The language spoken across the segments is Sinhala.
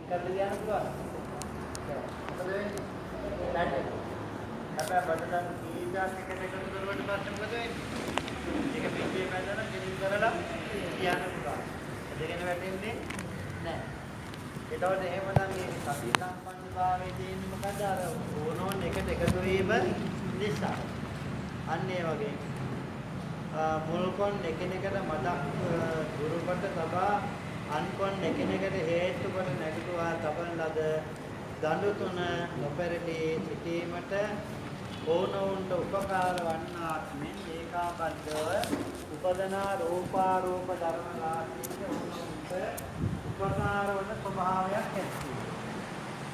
කරලා ගියාම පුළුවන්. මොකද වෙන්නේ? නැටේ. අපේ බඩලන් කීයක් එකට එකතු කරුවට පස්සේ මොකද වෙන්නේ? ඒක පිටේ මැදන ගෙලින් කරලා කියන්න පුළුවන්. දෙගෙන වැටෙන්නේ නැහැ. ඒතකොට එහෙමනම් මේ සති සම්පන්නභාවයේ තියෙන්නේ මොකද? අර ඕනෝන් එකට එකතු වීම නිසා. අන්න ඒ වගේ මුල්කොන් එකිනෙකට මතක් දුරුකොට තබා අන්කොන් එකිනෙකට හේතු කොට නැගිටුවා තබන ලද දඬු තුන නොපෙරළි සිටීමට ඕනෝන්ට උපකාර වන්නාක් මෙන් ඒකාබද්ධව උපදනා රූපාරූප ධර්ම රාශියක ඕනෝන්ට උපකාර වන ස්වභාවයක් ඇති.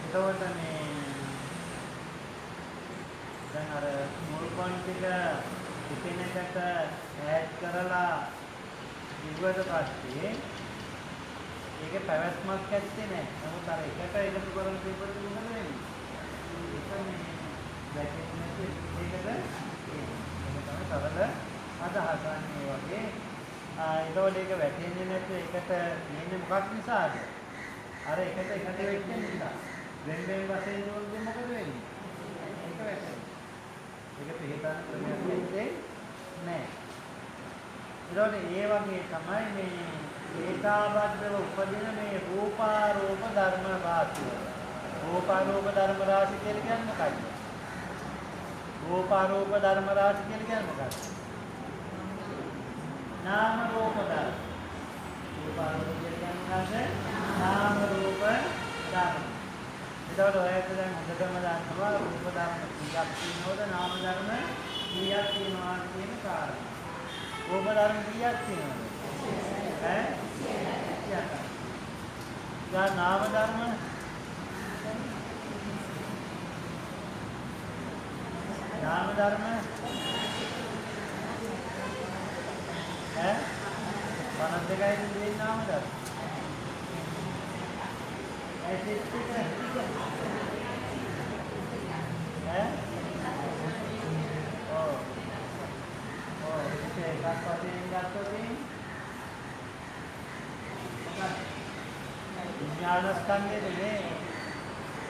එතකොට මේ දැන් අර මුල්කොන් ටික එකිනෙකට ඈඩ් කරලා ඉවරට පස්සේ ඒක පැවැත්මක් ඇත්තේ නැහැ. නමුත් අර එකට එකතු කරන දෙපොළ මොකද වෙන්නේ? ඒක මේ වැටෙන්නේ ඒකට ඒක තමයි සරල අදහස අන්නේ වගේ. ඒතකොට ඒක වැටෙන්නේ නැත්නම් ඒකට මෙන්නේ මොකක් නිසාද? අර එකට එකට වෙච්ච නිසා. වෙන වෙන වශයෙන් නෝන්නේ මොකද වෙන්නේ? ඒක වැටෙන්නේ. ඒක පිළිතන ක්‍රමයක් නැත්තේ නෑ. ඒතකොට ඒ වගේ තමයි මේ ඒකාබද්ධව උපදින මේ රූපාරූප ධර්ම රාශිය. රූපාරූප ධර්ම රාශිය කියලා කියන්නේ මොකක්ද? රූපාරූප ධර්ම රාශිය කියලා කියන්නේ මොකක්ද? නාම රූප ධර්ම. රූපාරූප කියන්නේ මොකක්ද? නාම රූප ධර්ම. ඒතකොට ඔයත් දැන් හොඳටම දන්නවා රූප ධර්ම කීයක් තියෙනවද නාම ධර්ම කීයක් තියෙනවා කියන කාරණා. රූප ධර්ම කීයක් තියෙනවද? ඈ? කීයක්? දැන් නාම ධර්ම ඈ? 52යි තියෙන නාම ධර්ම. විඥානස්කන්ධයේ මේ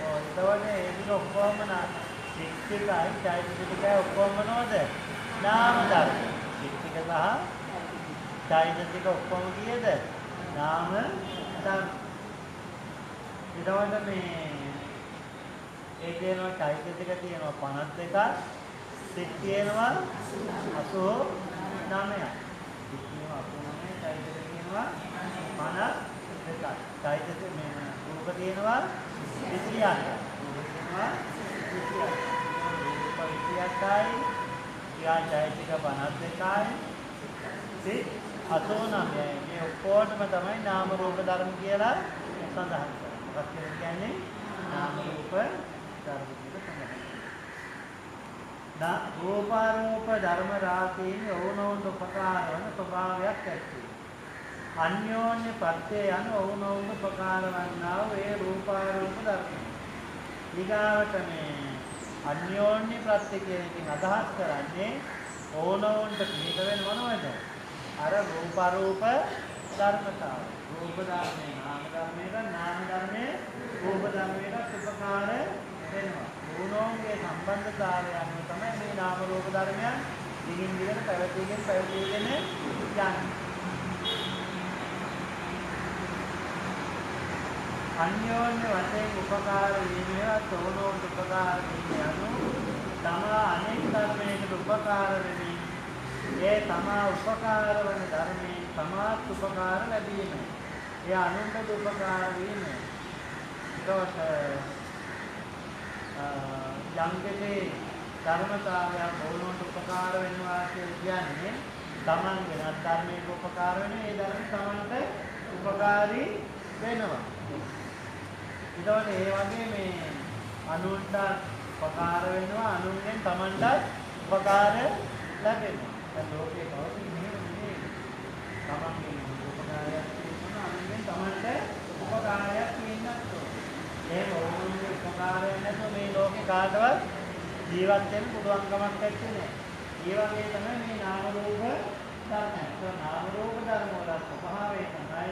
එතකොට ඒක ඔක්කොම සිත්තිකයි චෛතසිකයි ඔක්කොම මොනවද? නාම ධර්ම. සිත්තික සහ චෛතසික ඔක්කොම කීයද? නාම ධර්ම. ඊට මේ ඒ කියනවා චෛතසික තියෙනවා 52ක් සිත් තියෙනවා 89ක් සිත් තියෙනවා 89 චෛතසික තියෙනවා 52ක් චෛතසික මේ රූප තියෙනවා 20ක් රූප තියෙනවා 20ක් රූප 20ක්යි ඊයා චෛතසික 52යි සිත් 89යි මේ ඔක්කොටම තමයි නාම රූප ධර්ම කියලා සඳහන් කරන්නේ. මොකක්ද කියන්නේ? නාම රූප ධර්ම කියලා සඳහන්. රූපාරූප ධර්ම රාශියේ ඕනෝන් උපකාර වන ස්වභාවයක් ඇති. අන්‍යෝන්‍ය ප්‍රත්‍ය යන ඕනෝන් උපකාර වන්නා වූ ඒ රූපාරූප ධර්ම. ඊගාවට මේ අන්‍යෝන්‍ය ප්‍රත්‍ය කියන එකෙන් අදහස් කරන්නේ ඕනෝන්ට පිට වෙන මොනවද? අර රූපාරූප ධර්මතාව. රූප ධර්මේ නාම ධර්මයක නාම ධර්මයේ රූප ධර්මයකට උපකාර වෙනවා. ඕනෝන්ගේ සම්බන්ධතාවය අනුව තමයි මේ නාම රූප ධර්මයන් දිගින් දිගට පැවතීගෙන යන්නේ. අන්‍යෝන්‍ය වශයෙන් උපකාර වීමේවත් ඕනෝන්ට උපකාර වීම අනුව තමා අනෙක් ධර්මයකට උපකාර වෙමින් ඒ තමා උපකාර වන ධර්මයෙන් තමාත් උපකාර ලැබීම. ඒ අනුන්ට උපකාර වීම. ඒකට යම්කේ ධර්මතාවයක් ඕනෝන්ට උපකාර වෙනවා කියන්නේ තමන් වෙනත් ධර්මයක උපකාර වෙන ඒ ධර්ම තමන්ට උපකාරී වෙනවා. ඊට ඒ වගේ මේ අනුන්ට උපකාර වෙනවා අනුන්ගෙන් තමන්ට උපකාර ලැබෙනවා. දැන් ලෝකේ පවතින මෙහෙමනේ තමන්ගේ උපකාරයක් තියෙනවා අනුන්ගෙන් තමන්ට උපකාරයක් වෙන්නත් ඕන. ඒ ඕනෝන්ගේ උපකාරයක් නැතුව මේ ලෝකේ කාටවත් ජීවත් වෙන්න පුළුවන් කමක් නැත්තේ. ඒ වගේ තමයි මේ නාම රූප ධර්ම. නාම රූප ධර්ම වල ස්වභාවය තමයි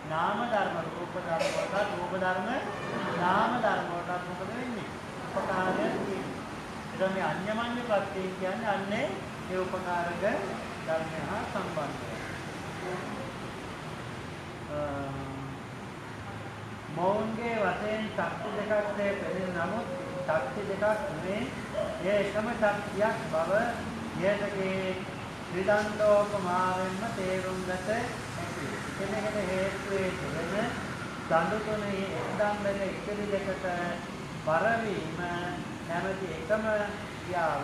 නාම ධර්ම රූප ධර්ම වලට රූප ධර්ම නාම ධර්ම වලට මොකද වෙන්නේ? උපකාරය තියෙන්නේ. එතකොට මේ අඤ්ඤමඤ්ඤ ප්‍රත්‍යය කියන්නේ අන්නේ ඒ උපකාරක ධර්මය හා සම්බන්ධයි. මෞන්ගේ වශයෙන් ශක්ති දෙකක් පෙනෙන නමුත් ශක්ති දෙකක් නෙමේ ඒ එකම ශක්තියක් බව යෙතකේ ත්‍රිදණ්ඩෝපමාවෙන්ම තේරුම් ගත හැකියි. එතනකට හේතුවේ තිබෙන දඬු තුනේ එක් දණ්ඩක ඉතිරි දෙකට පරවීම නැමැති එකම ක්‍රියාව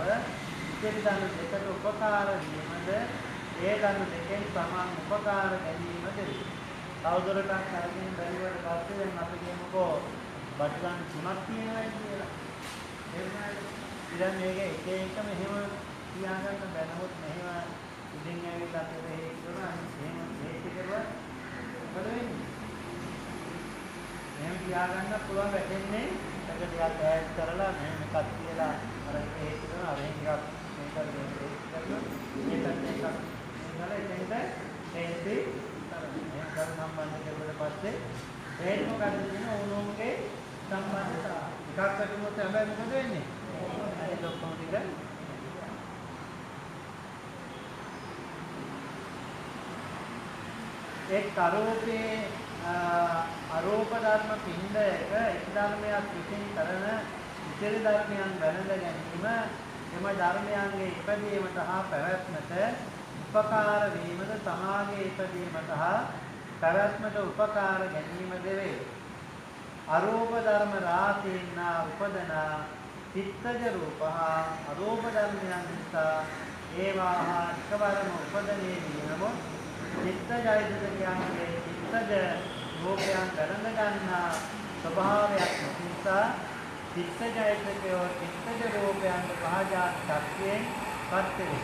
ඉතිරි දණ්ඩු දෙකට උපකාර වීමද ඒ දණ්ඩු දෙකෙන් සමාන උපකාර ගැනීමද වේ. තවදුරටත් අරගෙන බැරිවට පස්සේ දැන් අපි කියමුකෝ බටගන් තුනක් තියෙනවා කියලා. එහෙනම් මේක එක එක මෙහෙම තියාගන්න බැනමුත් මෙහෙම ඉතින් ඇවිල්ලා අපේ හේතු කරනවා එහෙම හේතු කරුවා මොකද වෙන්නේ? එහෙම තියාගන්න පුළුවන් වැටෙන්නේ ඒක ටිකක් ඈඩ් කරලා මෙහෙම එකක් කියලා අර හේතු කරනවා අර එකක් මේක කරලා මේකත් එකක් නේද එතෙන්ට හේතු කරන සම්බන්ධ කෙරුවට පස්සේ හේතු මොකක්ද කියන ඕනෝමගේ සම්බන්ධතාව එකක් අතුමුත් හැබැයි මොකද වෙන්නේ? ඒ ඔක්කොම ටික එක් ආරෝපේ ආරෝප ධර්ම පින්ඩයක එක් ධර්මයක් විසින් කරන ඉතිරි ධර්මයන් වැළඳ ගැනීම එම ධර්මයන්ගේ ඉපදීමට හා පැවැත්මට උපකාර වීමද සමාගයේ ඉපදීමට හා පැවැත්මට උපකාර ගැනීමද වේ. ආරෝප ධර්ම රාශීන් උපදනා චිත්තජ රූප හා ආරෝප ධර්මයන් නිසා ඒවා හා එකවරම උපදනේ වීමොත් චිත්තජයදකයන්ගේ චිත්තජ රූපයන් ගණන ගන්නා ස්වභාවයක් නිසා චිත්තජයදකයෝ චිත්තජ රූපයන් පහජාත ශක්තියෙන් පත්‍ය වේ.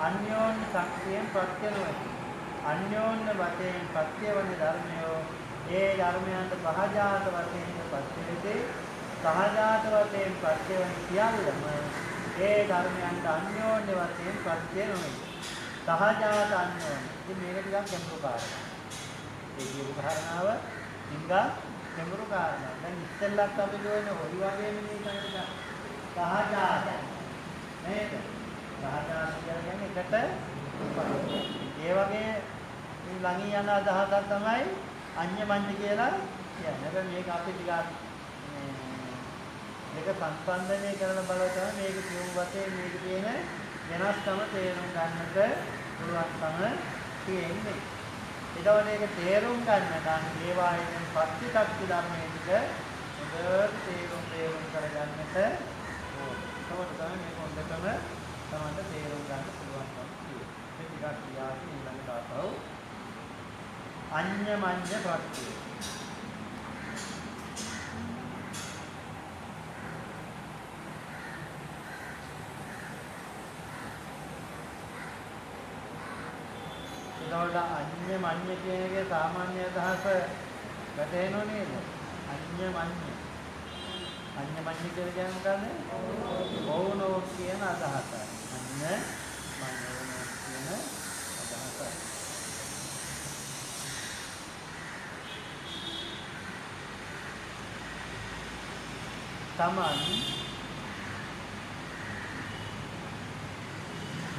අන්‍යෝන්‍ය ශක්තියෙන් පත්‍ය නොවේ. අන්‍යෝන්‍ය වශයෙන් පත්‍ය වන ධර්මයෝ ඒ ධර්මයන්ට පහජාත වශයෙන් පත්‍ය වෙදී සහජාත වශයෙන් පත්‍ය වන සියල්ලම ඒ ධර්මයන්ට අන්‍යෝන්‍ය වශයෙන් පත්‍ය නොවේ. සහජාත අන්‍යෝන්‍ය. ඉතින් මේක ටිකක් ගැඹුරු කාරණාවක්. ඒ කියපු කාරණාව ඉංගා ගැඹුරු කාරණාවක්. දැන් ඉස්සෙල්ලත් අපි කියවනේ හොරි වගේම මේ කනට සහජාත නේද? සහජාත කියන්නේ එකට ඒ වගේ ළඟින් යන අදහසක් තමයි අඤ්ඤමඤ්ඤ කියලා කියන්නේ. හැබැයි මේක අපි ටිකක් මේක සංස්පන්දනය කරන බලව තමයි මේක කියමු වශයෙන් මේක තියෙන වෙනස්කම තේරුම් ගන්නට පුළුවන්කම තියෙන්නේ. ඊට ඒක තේරුම් ගන්න නම් ඒ වායෙන් පත්‍තිත්‍ක්ති ධර්මයේ ටික හොඳට තේරුම් කරගන්නට ඕනේ. ඒකෝට තමයි මේ හොඳටම තමන්ට තේරුම් ගන්න පුළුවන්කම තියෙන්නේ. මේ ටිකක් කියාගෙන ඊළඟට ආපහු අඤ්ඤමඤ්ඤ ප්‍රත්‍ය ඒකට අඤ්ඤමඤ්ඤ කියන එකේ සාමාන්‍ය අදහස වැටහෙනව නේද? අඤ්ඤමඤ්ඤ. අඤ්ඤමඤ්ඤ කියන්නේ මොකද්ද? ඕනෝ කියන අදහස. අඤ්ඤමඤ්ඤ කියන අදහස. තමන්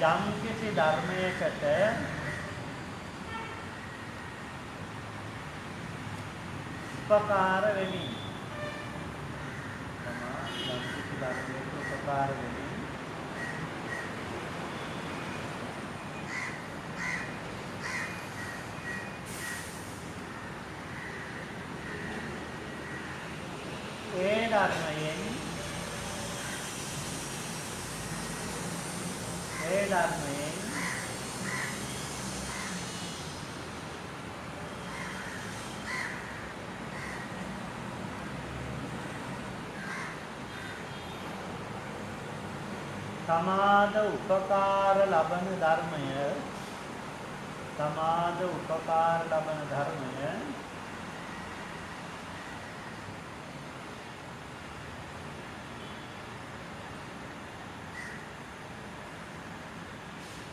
යම් කිසි ධර්මයකට උපකාර වෙමින් තමන් යම් කිසි ධර්මයකට උපකාර වෙමින් ඒ ධර්මයෙන් සමාද උපකාර ලබන ධර්මය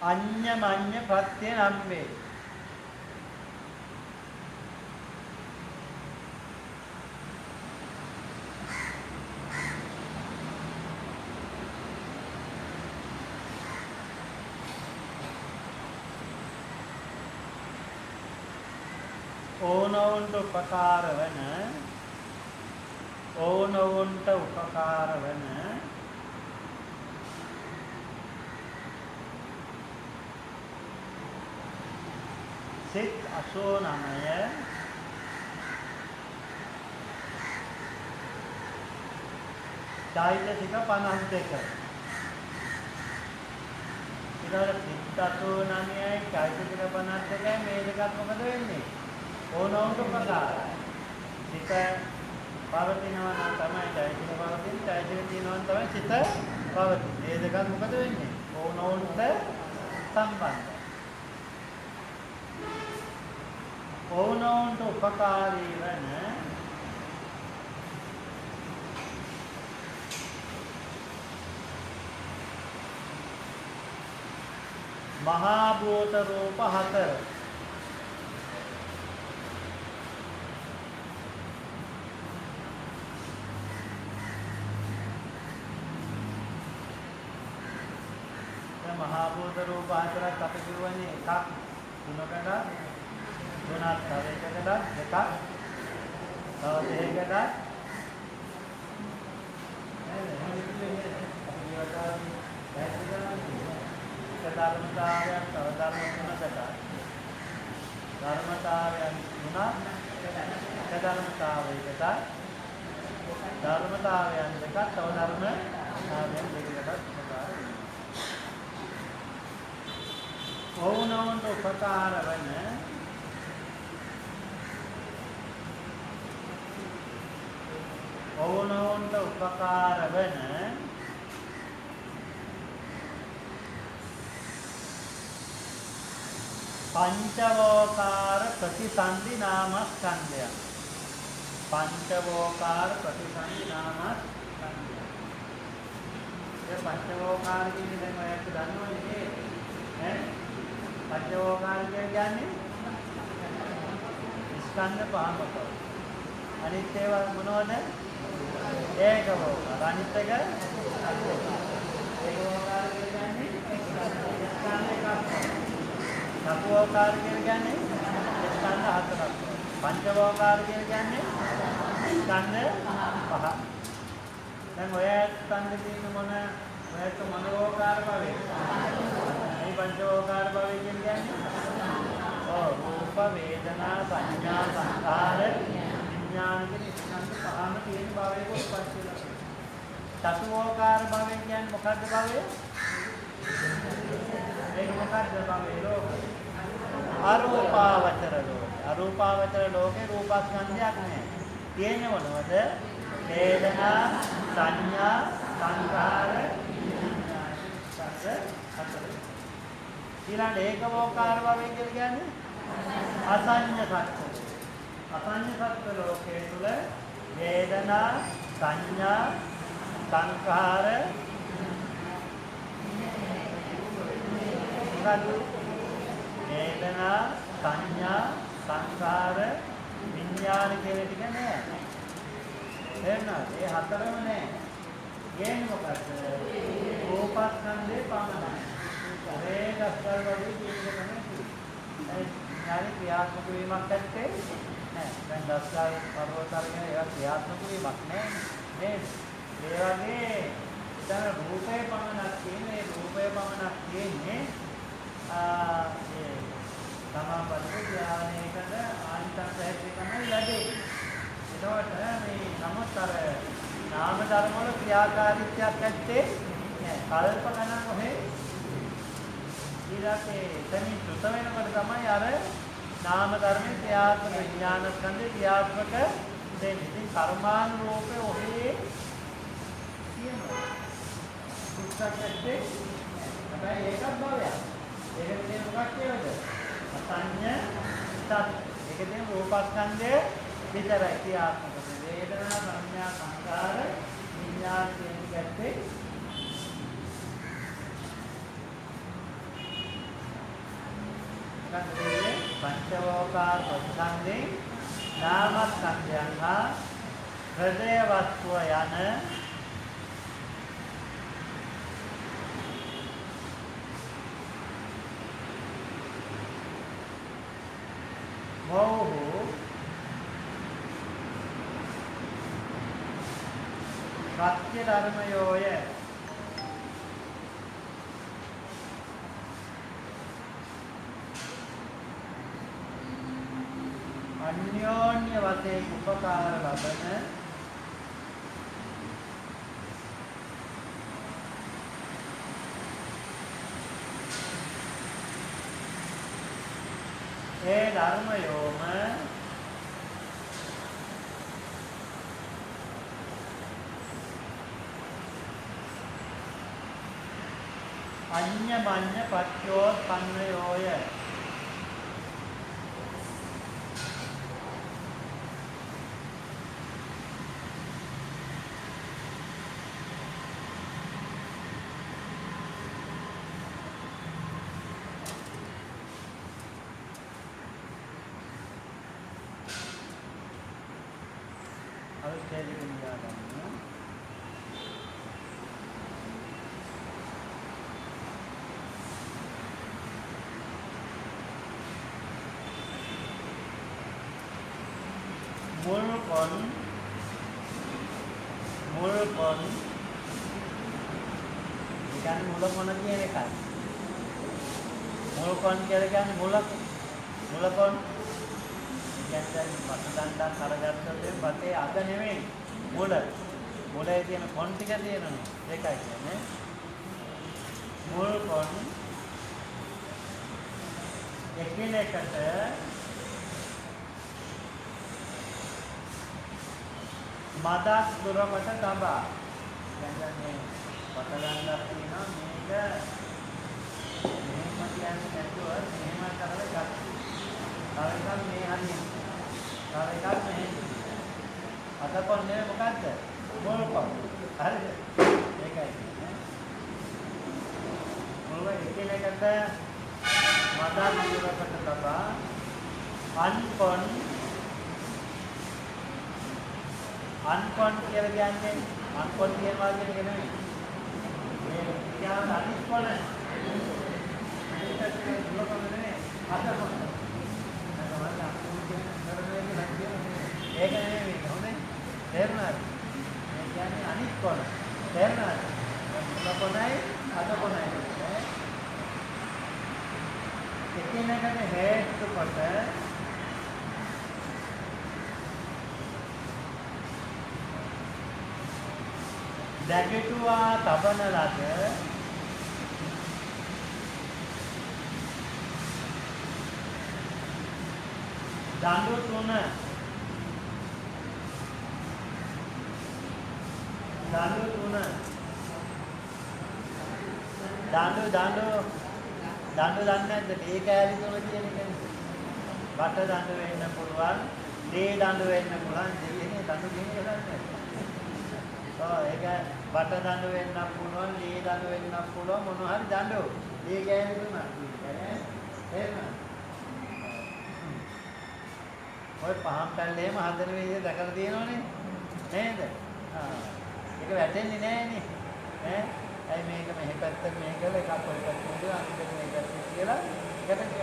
අඤ්ඤමඤ්ඤ ප්‍රත්‍ය නම් වේ. ඕනොවුන්ට උපකාර වන ඕනොවුන්ට උපකාර වන සිත් 89 චෛතසික 52 ඊළඟ සිත් 89යි චෛතසික 52යි මේ දෙකත් මොකද වෙන්නේ ඕනොවුන්ට උපකාරයි සිත පවතිනවා නම් තමයි චෛතසික පවතින්නේ චෛතසික තියෙනවා නම් තමයි සිත පවතින්නේ මේ දෙකත් මොකද වෙන්නේ ඕනොවුන්ට සම්බන්ධයි ඕනොවුන්ට උපකාරී වන මහා භූත රූප 4 මහා භූත රූප 4ක් අපි කියවනේ එකක් තුනකට තුනක් තව එකකට දෙකක් තව දෙකකට ධර්මතාවයන් තව ධර්මතාවයන් තුනක් ධර්මතාවයකට ධර්මතාවයන් දෙකක් තව ධර්මතාවයන් දෙකකට ඕනොවුන්ට උපකාර වන ඕනොවුන්ට උපකාර වන පංචවෝකාර ප්‍රතිසන්ධි නාමස්කන්ධය පංචවෝකාර ප්‍රතිසන්ධි නාමස්කන්ධය ඒ පංචවෝකාර කියන්නේ දැන් ඔයත් දන්නවනේ ඈ පංචවෝකාර කියන්නේ ස්කන්ධ පහකට අනිත් ඒවා මොනවද ඒකවෝකාර අනිත් එක ඒකවෝකාර කියන්නේ ස්කන්ධ එකක් සතුවෝකාර කියන්නේ ස්කන්ධ හතරක් පංචවෝකාර කියන්නේ ස්කන්ධ පහ දැන් ඔය ස්කන්ධ කියන මොන ඔයත් මනෝකාර භවය මේ පංචවෝකාර භවය කියන්නේ රූප වේදනා සංඥා සංකාර විඥාන කියන ස්කන්ධ පහම තියෙන භවයක උපත් වෙනවා සතුවෝකාර භවය කියන්නේ මොකද්ද භවය ඒක මොකක්ද භවය ලෝක අරූපාවචර ලෝකේ රූපස්කන්ධයක් නැහැ. තියෙන්නේ මොනවද? වේදනා, සංඥා, සංකාර, විඥාන. ඊළඟ ඒකවෝකාර භවය කියන්නේ අසඤ්ඤ සත්‍ය. අසඤ්ඤ සත්‍ය ලෝකයේ තුල වේදනා, සංඥා, සංකාර වේදනා සංඥා සංකාර විඥාන කියන ටික නෑ එහෙනම් ඒ හතරම නෑ කියන්නේ මොකක්ද රූපස්කන්ධේ පමණයි ඒ දස්කල් වගේ කියන එක තමයි ඒ ඥාන ක්‍රියාත්මක වීමක් ඇත්තේ නෑ දැන් දස්කල් පරවතරගෙන ඒවා ක්‍රියාත්මක වීමක් නෑ නේද ඒ වගේ දැන් රූපේ පමණක් කියන්නේ රූපේ පමණක් කියන්නේ ඒ සමාපatti ඥානයකට ආනිසංසයක් තමයි ලැබෙන්නේ. ඒකට මේ නමුත් අර නාම ධර්ම වල ක්‍රියාකාරීත්වයක් ඇත්තේ නෑ. කල්ප ගණන් ඔහේ ඊළඟේ එතනින් සුත වෙනකොට තමයි අර නාම ධර්මයේ ක්‍රියාත්මක විඥාන ස්කන්ධේ ක්‍රියාත්මක දෙන්නේ. ඉතින් කර්මානුරූපේ ඔහේ තියෙනවා. සුත්තක් ඇත්තේ හැබැයි ඒකත් භවයක්. ඒක දෙන්නේ මොකක් කියලාද? අසඤ්ඤ සත්. ඒක දෙන්නේ රූපස්කන්ධය විතරයි ක්‍රියාත්මක වෙන්නේ. වේදනා සංඥා සංකාර විඥාන කියන ගැත්තේ කන්දේ පංචවෝකාර ප්‍රතිසන්දේ නාමස්කන්ධයන් හා හෘදය වස්තුව යන මොහු සත්‍ය ධර්මයෝය. අන්‍යෝන්‍ය වශයෙන් උපකාර ලබන ඒ ධර්මයෝම අඤ්ඤමඤ්ඤ පච්චෝත්පන්නයෝය. මුල්කොන් කියන්නේ මුල කොන කියන එකයි. මුල්කොන් කියලා කියන්නේ මුලකොන් කියන්නේ පතදණ්ඩක් අරගත්තොත් පතේ අග නෙමෙයි මුලේ තියෙන කොන් ටික තියෙනනේ ඒකයි කියන්නේ මුල්කොන් එකිනෙකට මදක් දුරකට තබා කියන්නේ පතදණ්ඩක් තියෙනවා මේක මෙහෙම කියන්නේ නැතුව මෙහෙම කරලා ගන්න. තව එකක් මේ හරියට. තව එකක් මෙහෙම. අතකොන් නේ මොකද්ද? මුල්කොන්. හරිද? ඒකයි. මුල්ව එකිනෙකට මදක් දුරකට තබා අන්කොන් කියලා කියන්නේ අන්කොන් කියනවා කියන එක නෙමෙයි. මේ කියන්නේ අනිස්කොන. මේකට දුරකම නෙමෙයි. අතකොන්. ඒක නෙමෙයි හොඳේ. තේරුණාද? මේ කියන්නේ අනිස්කොන. තේරුණාද? මුලකොනයි අතකොනයි. එකිනෙකට හේතු කොට දැකටුවා තබන ලද දඬු තුන දඬු දන්නේ නැද්ද? මේ කෑලි තුන කියන එකනේ. බට දඬු වෙන්න පුළුවන්, දේ දඬු වෙන්න පුළුවන්. දෙකේ දඬු කියන එක දන්නේ. ඒක බට දඬු වෙන්න පුළුවන්, දේ දඬු වෙන්න පුළුවන් මොන හරි දඬු. මේ කෑලි තුන. එහෙම. ඔය පහන් පැල්ලේම හදන විදිහ දැකලා තියෙනවනේ. නේද? ඒක වැටෙන්නේ නැහනේ. ඇයි මේක මෙහෙ පැත්තට මෙහෙ කරලා එකක් ඔය පැත්තට දාලා අනිත් එක මේ පැත්තට කියලා එකට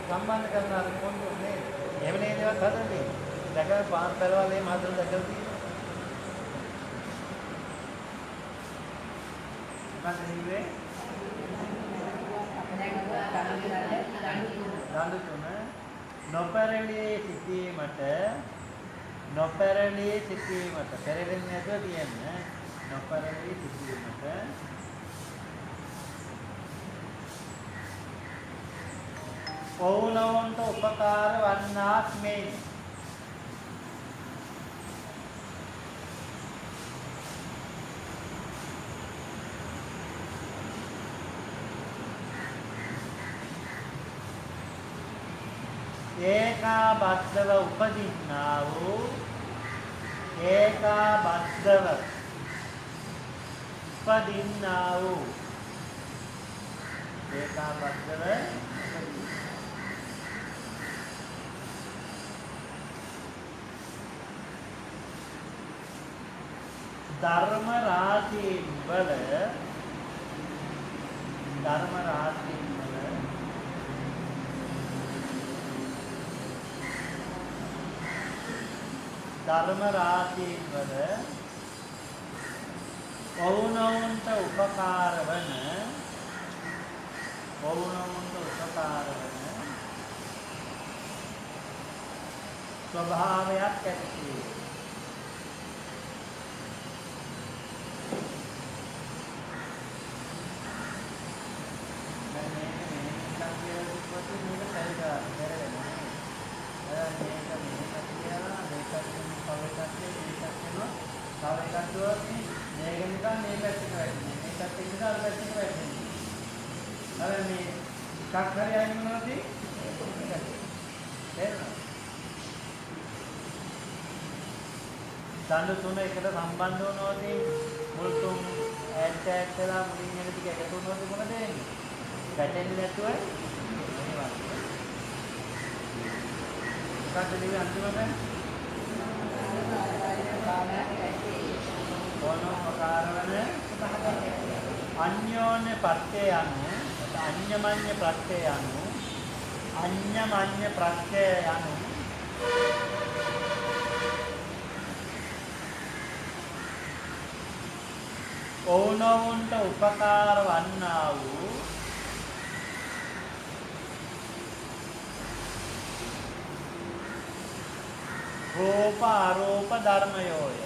සම්බන්ධ කරන අර පොඩ්ඩු නේද? එහෙම නේද ඒවත් හදන්නේ. දැකලා පහන් පැලවල එහෙම හදලා දැකලා තියෙනවා. මොකක්ද නෙවෙයි? දඬු තුන නොපැරළී සිටීමට පෙරෙන්නේ නැතුව කියන්නේ නොපැරළී සිටීමට ඔවුනොවුන්ට උපකාර වන්නාක් මෙන් ඒකාබද්ධව උපදින්නා වූ ධර්ම රාශීන් වල ඔවුනොවුන්ට උපකාර වන ස්වභාවයක් ඇති. දඬු තුන එකට සම්බන්ධ වුණොත් මුල් තුන් ඈත් වෙලා මුලින් එන ටික එකතු වුණොත් මොකද වෙන්නේ? ගැටෙන්නේ නැතුව එනවා. මොකක්ද මේ අන්තිමට? ඕනෝපකාර වන අන්‍යෝන්‍ය ප්‍රත්‍යය අනු අඤ්ඤමඤ්ඤ ප්‍රත්‍යය අනු අඤ්ඤමඤ්ඤ ප්‍රත්‍යය අනු ඔවුනොවුන්ට උපකාර වන්නා වූ රූප අරූප ධර්මයෝය.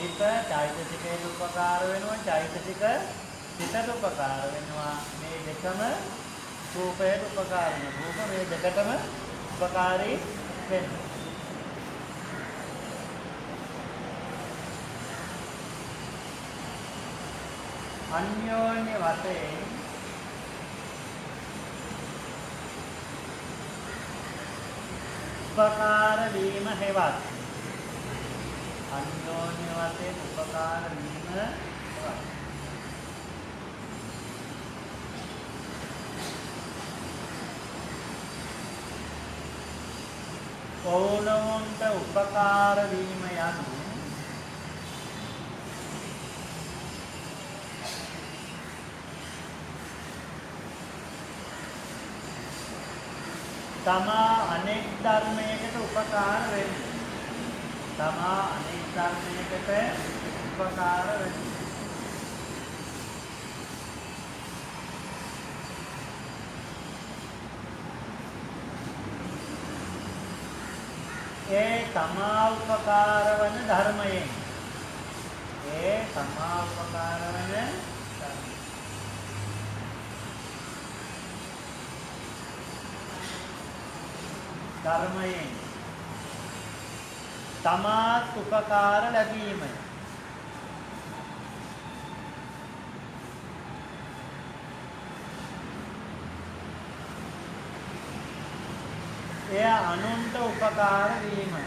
ඒක චෛතසිකයට උපකාර වෙනවා, චෛතසික සිතට උපකාර වෙනවා. මේ දෙකම රූපයට උපකාර වෙනවා. රූප මේ දෙකටම උපකාරී වෙනවා. අන්‍යෝන්‍ය වශයෙන් උපකාර වීම හේවත් අන්‍යෝන්‍ය වශයෙන් උපකාර වීම හේවත් ඔවුනොවුන්ට උපකාර වීම යනු තමා අනෙක් ධර්මයකට උපකාර වෙන්නේ. තමා අනෙක් ධර්මයකට උපකාර වෙන්නේ. ඒ තමා උපකාර වන ධර්මයෙන්. ඒ තමා උපකාර වන ධර්මයෙන් තමාත් උපකාර ලැබීමයි. එය අනුන්ට උපකාර වීමයි.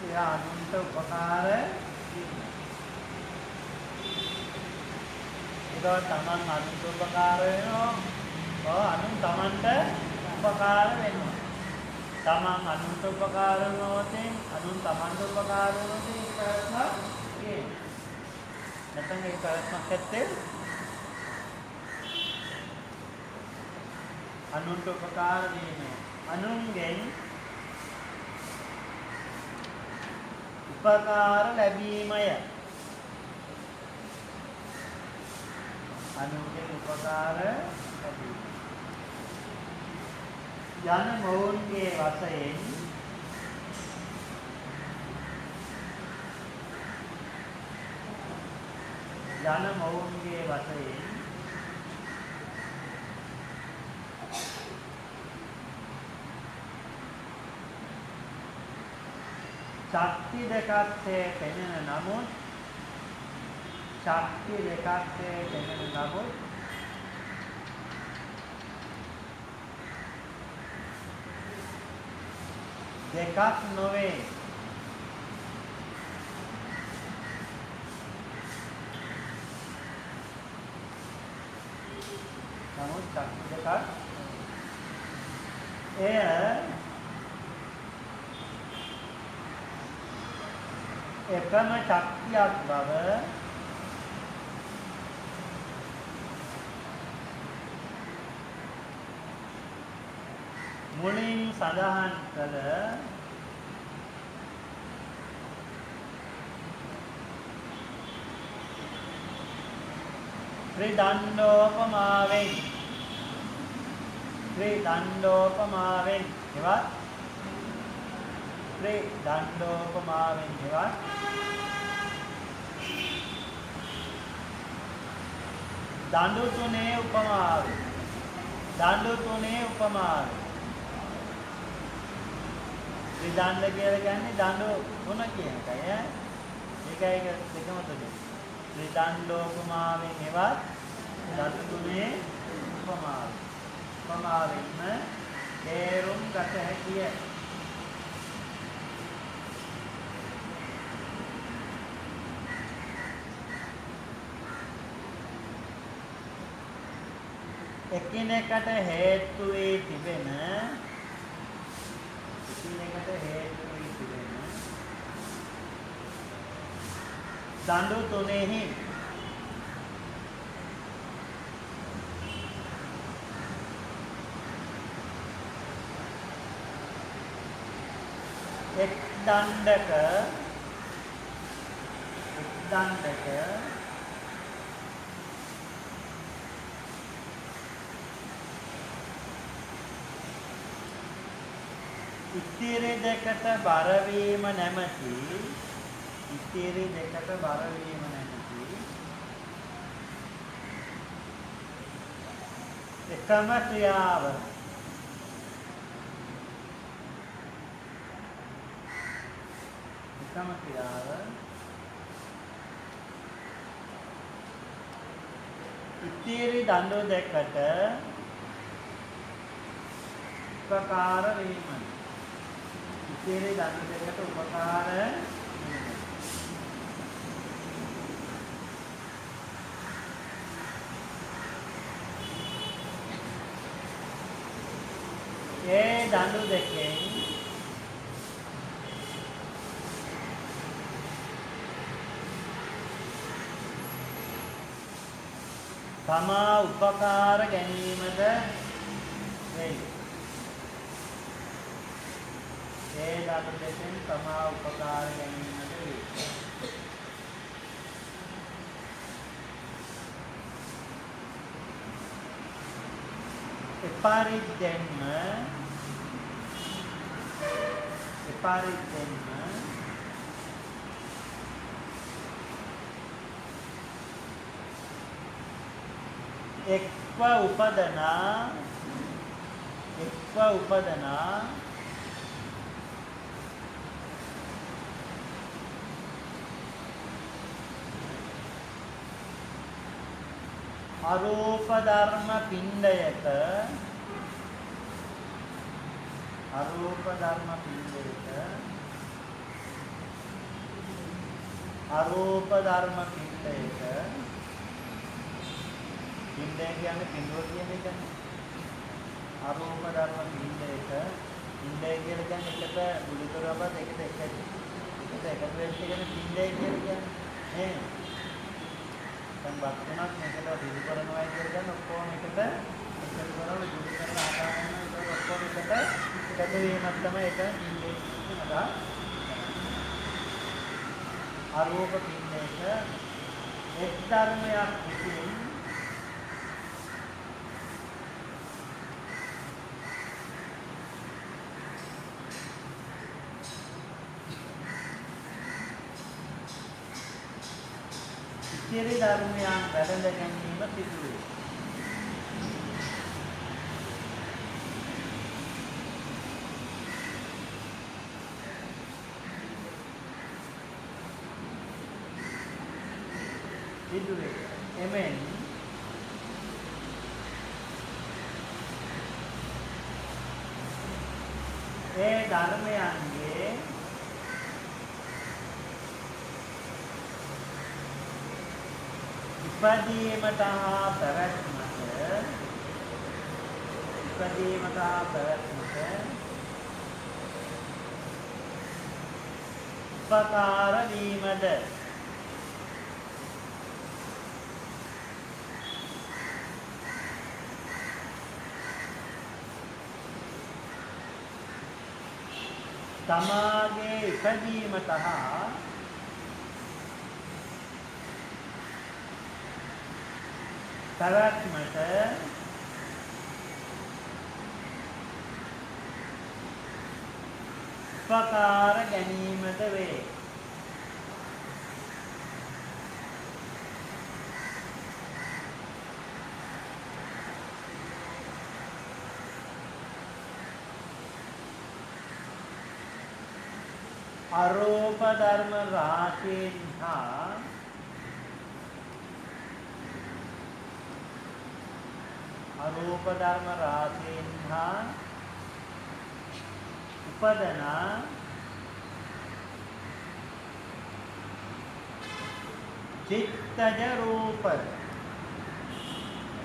එය අනුන්ට උපකාර වීමයි. ඒක තමන් අනුන්ට උපකාර වෙනවා. අනුන් තමන්ට උපකාර වෙනවා. තමන් අනුන්ට උපකාර වෙනොත් අනුන් තමන්ට උපකාර වෙනොත් ඒක ප්‍රයත්නක් ගේ. නැත්නම් ඒක ප්‍රයත්නක් ඇත්තේ අනුන්ට උපකාර වීම. අනුන්ගෙන් උපකාර ලැබීමය. අනුන්ගෙන් උපකාර ලැබීම. යන මොවුන්ගේ වශයෙන් ශක්ති දෙකක්සේ පෙනෙන නමුත් දෙකක් නොවේ. නමුත් ශක්ති දෙකක් එය එකම ශක්තියක් බව මුලින් සඳහන් කළ ත්‍රිදණ්ඩෝපමාවෙන් එවත් ත්‍රිදණ්ඩෝපමාවෙන් එවත් දඬු තුනේ උපමාවෙන් ත්‍රිදණ්ඩ කියලා කියන්නේ දඬු තුන කියන එකයි ඈ. ඒකයි දෙකම තුනේ. ත්‍රිදණ්ඩෝපමාවෙන් එවත් දඬු තුනේ උපමාවෙන්ම තේරුම් ගත හැකිය. එකිනෙකට හේතු වී තිබෙන දඬු තුනෙහි එක් දණ්ඩක ඉතිරි දෙකට බර වීම නැමැති එකම ක්‍රියාව ඉතිරි දඬු දෙකට උපකාර වීම. ඒ දඬු දෙකෙන් තමා උපකාර ගැනීමද වෙයි. ඒ දඬු දෙකෙන් තමා උපකාර ගැනීමද වෙයි. එපාරිද්දෙන්ම එක්ව උපදනා අරූප ධර්ම පිණ්ඩයක පිණ්ඩය කියන්නේ පින්ඩුව කියන එකනේ. අරූප ධර්ම පිණ්ඩයක පිණ්ඩය කියලා කියන්නේ එකට බුදුතරවපත් එකට එකතු වෙච්ච එකනේ පිණ්ඩය කියලා කියන්නේ. දැන් වස්තුණක් මේකට විදි කරනවා කියලා ගන්න ඔක්කොම එකට එකතු කරලා විදි කරලා ආකාරයෙන් ඒක ඔක්කොම එකට එකතු වීමක් තමයි ඒක පිණ්ඩය කියනවා. අරූප පිණ්ඩයක එක් ධර්මයක් විසින් ඉතිරි ධර්මයන් වැළඳ ගැනීම සිදු වේ. එමෙන් ඒ ධර්මයන්ගේ ඉපදීමට හා පැවැත්මට උපකාර වීමද තමාගේ ඉපදීමට හා පැවැත්මට උපකාර ගැනීමට වේ. අරූප ධර්ම රාශීන් හා අරූප ධර්ම රාශීන් හා උපදන චිත්තජ රූප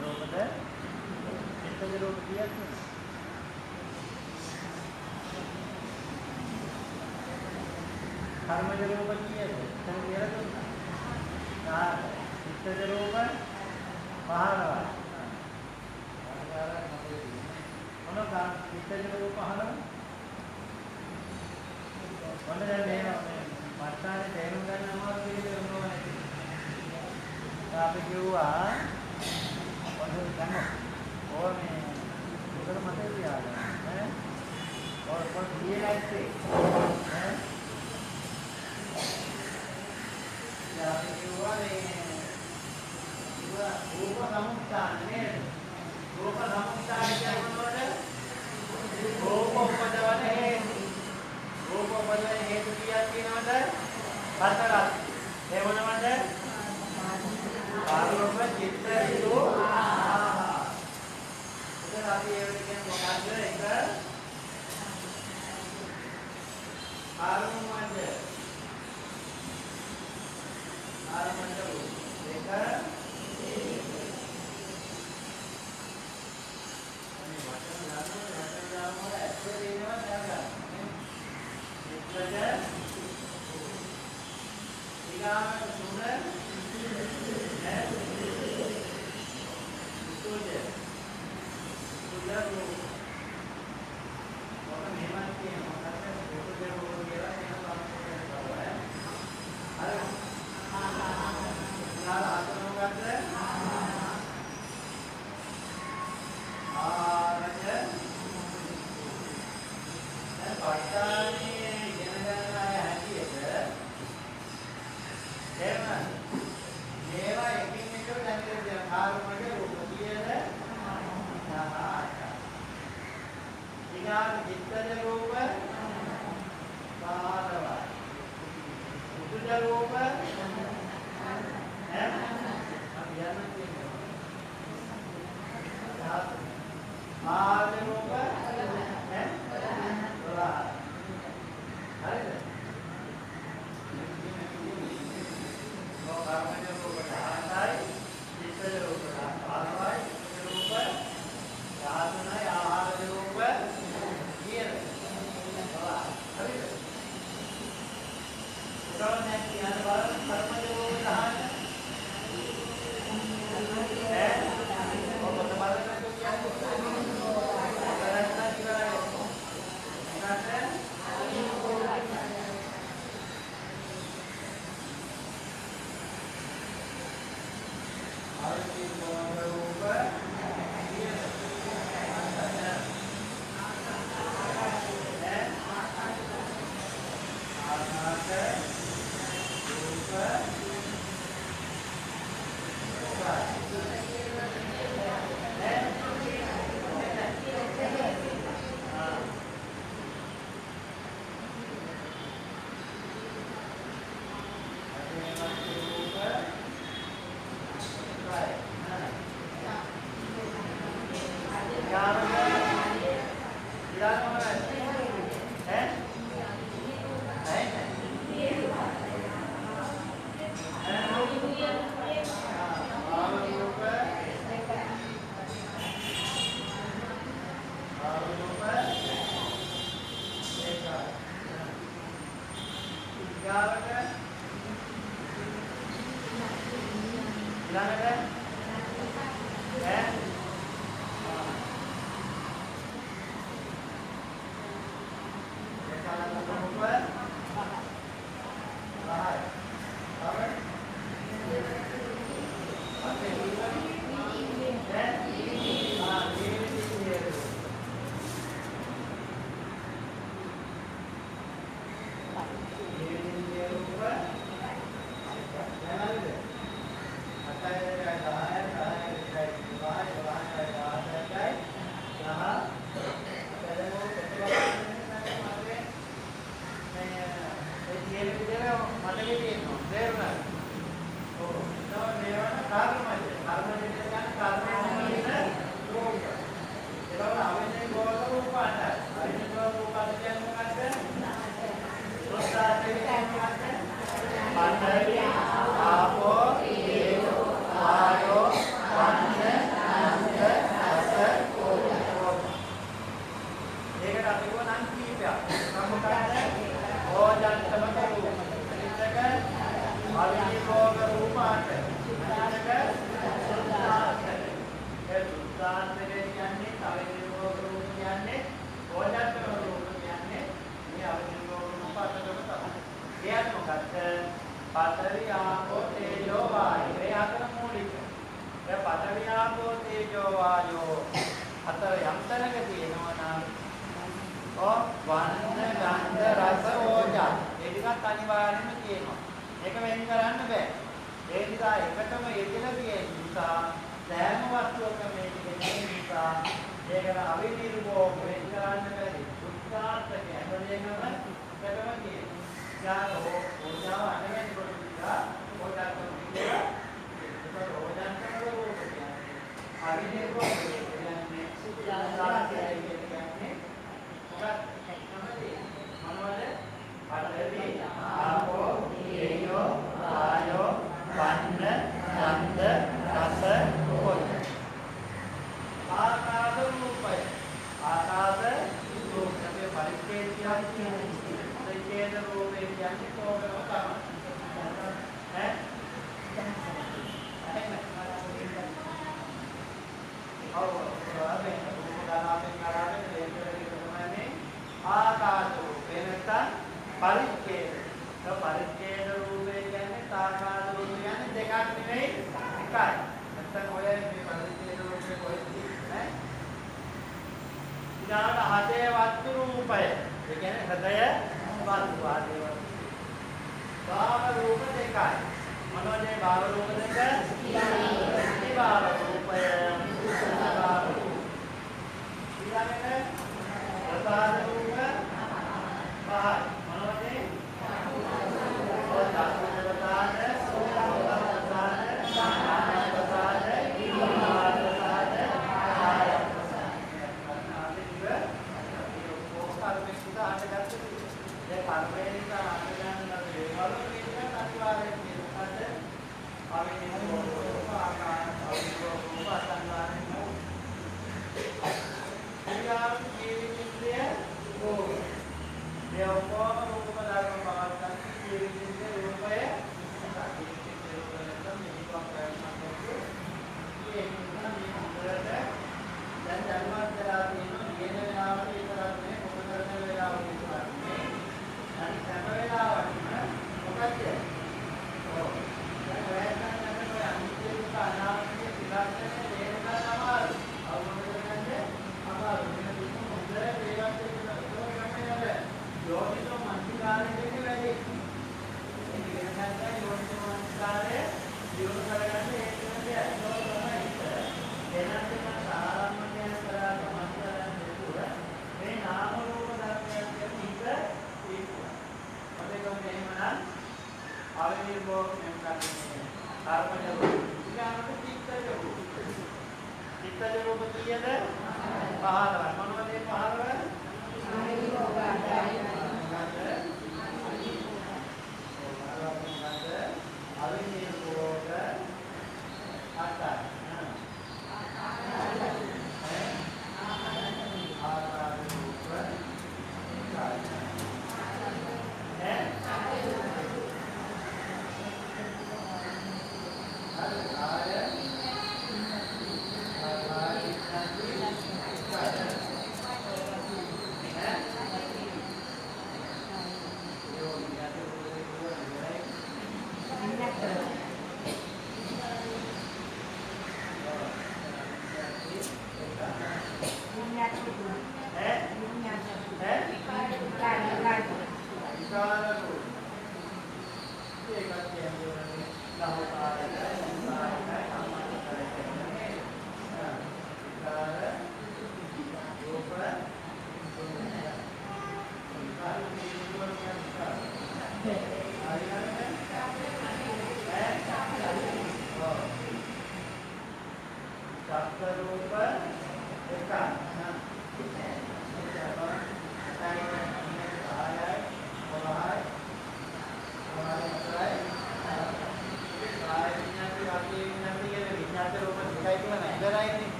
රූපද චිත්තජ රූප කියන්නේ කර්මජ රූප කියන්නේ එතන කියලා දුන්නා. චිත්තජ රූප 15යි. මොනවාද චිත්තජ රූප 15? මොනද මේ මත්තානේ තේරුම් ගන්න අමාරු දෙයක් මොනවද? අපි කිව්වා මොනවද ගන්න ඕනේ මොකද මතක තියාගන්න ඈ ඔය කියලායිත්තේ ඈ අපි කිව්වා මේ රූප සමුත්ථාන නේද? රූප සමුත්ථාන කියන්නේ රූප උපදවන හේතු. රූප උපදවන හේතු කියක් තියෙනවද? හතරක්. ඒ මොනවද? ආරෝප චිත්ත ඊදෝ ආහා. එතන අපි ඒකට කියන්නේ මොකක්ද? එක ආරෝමණය. ආරෝමණය රූප. එක පඨවි ආපෝ තේජෝ වායෝ ඒ හතර මූලික. දැන් පඨවි ආපෝ තේජෝ වායෝ හතර යම් තැනක තියෙනවා නම් වර්ණ ගන්ධ රස ඕජා ඒ ටිකත් අනිවාර්යයෙන්ම තියෙනවා. ඒක වෙන් කරන්න බෑ. ඒ නිසා එකටම යෙදලා තියෙන නිසා සෑම වස්තුවකම මේ ටික තියෙන නිසා ඒකට අවිනිර්භෝග වෙන් කරන්න බැරි. උත්සාහක හැමදේම එකටම තියෙනවා. යාලෝ ඕජාව අනෙන් කොට දිලා ඕජාව කියලා ඒක ඕජාන්තර රෝග කියන්නේ අවිනිර්භෝග කියන්නේ සිතාසාරය කියන්නේ මොකක්ද මොනවද පඨවි ආපෝ තේජෝ වායෝ වන්න ගන්ධ රස ඕජා ආකාශ රූපය ආකාශ රූපයේ පරිච්ඡේදය කියන රූපේ කියන්නේ කොහොමද තමයි ආකාශ රූපේ නැත්නම් පරිච්ඡේද. පරිච්ඡේද රූපේ කියන්නේ ආකාශ රූපේ කියන්නේ දෙකක් නෙවෙයි එකයි. නැත්නම් ඔය මේ පරිච්ඡේද රූපේ කොහෙද නේ? ඊළඟ හදේ වස්තු රූපය. ඒ කියන්නේ හදය වස්තු ආදී වස්තු. භාව රූප දෙකයි. මොනවද භාව රූප දෙක? භාව රූපය. භාව රූප. ඊළඟට ප්‍රසාද රූප පහයි. මොනවද?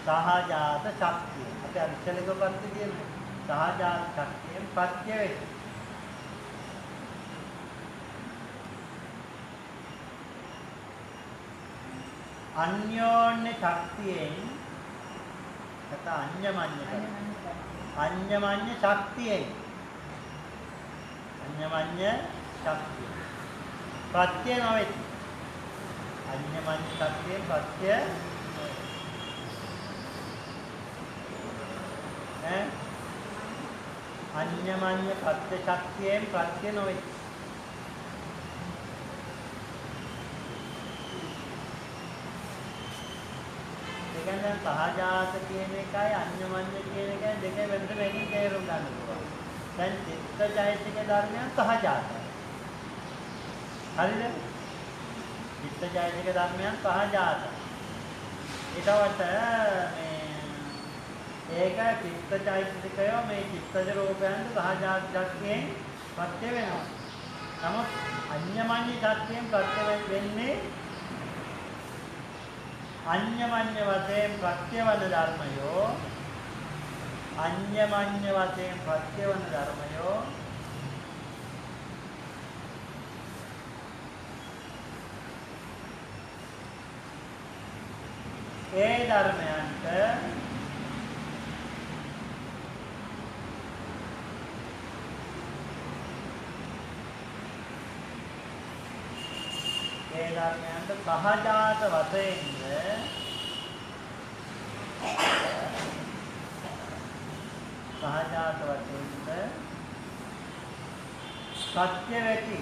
සහජාත ශක්තිය. අපි අනිත්‍යලක ප්‍රත්‍ය කියන්නේ සහජාත ශක්තියෙන් ප්‍රත්‍ය වෙයි. අන්‍යෝන්‍ය ශක්තියෙන් නැත්නම් අඤ්ඤමඤ්ඤ ශක්තියෙන් අඤ්ඤමඤ්ඤ ශක්තිය ප්‍රත්‍ය නොවේ. අඤ්ඤමඤ්ඤ ශක්තියෙන් ප්‍රත්‍ය අඤ්ඤමඤ්ඤ ප්‍රත්‍ය ශක්තියෙන් ප්‍රත්‍ය නොවේ. දැන් සහජාත කියන එකයි අඤ්ඤමඤ්ඤ කියන එකයි දෙකේ වෙනස වෙනින් තේරුම් ගන්න පුළුවන්. දැන් චිත්තචෛතසික ධර්මයන් සහජාතයි. හරිද? චිත්තචෛතසික ධර්මයන් සහජාතයි. ඊටවට ඒක චිත්තචෛතසිකය මේ චිත්තජ රූපයන් සහජාත ශක්තියෙන් ප්‍රත්‍ය වෙනවා. නමුත් අඤ්ඤමඤ්ඤ ශක්තියෙන් ප්‍රත්‍ය වෙන්නේ අඤ්ඤමඤ්ඤ වශයෙන් ප්‍රත්‍යවන ධර්මයෝ අඤ්ඤමඤ්ඤ වශයෙන් ප්‍රත්‍යවන ධර්මයෝ ඒ ධර්මයන්ට සහජාත වශයෙන්ද සත්‍ය වෙති.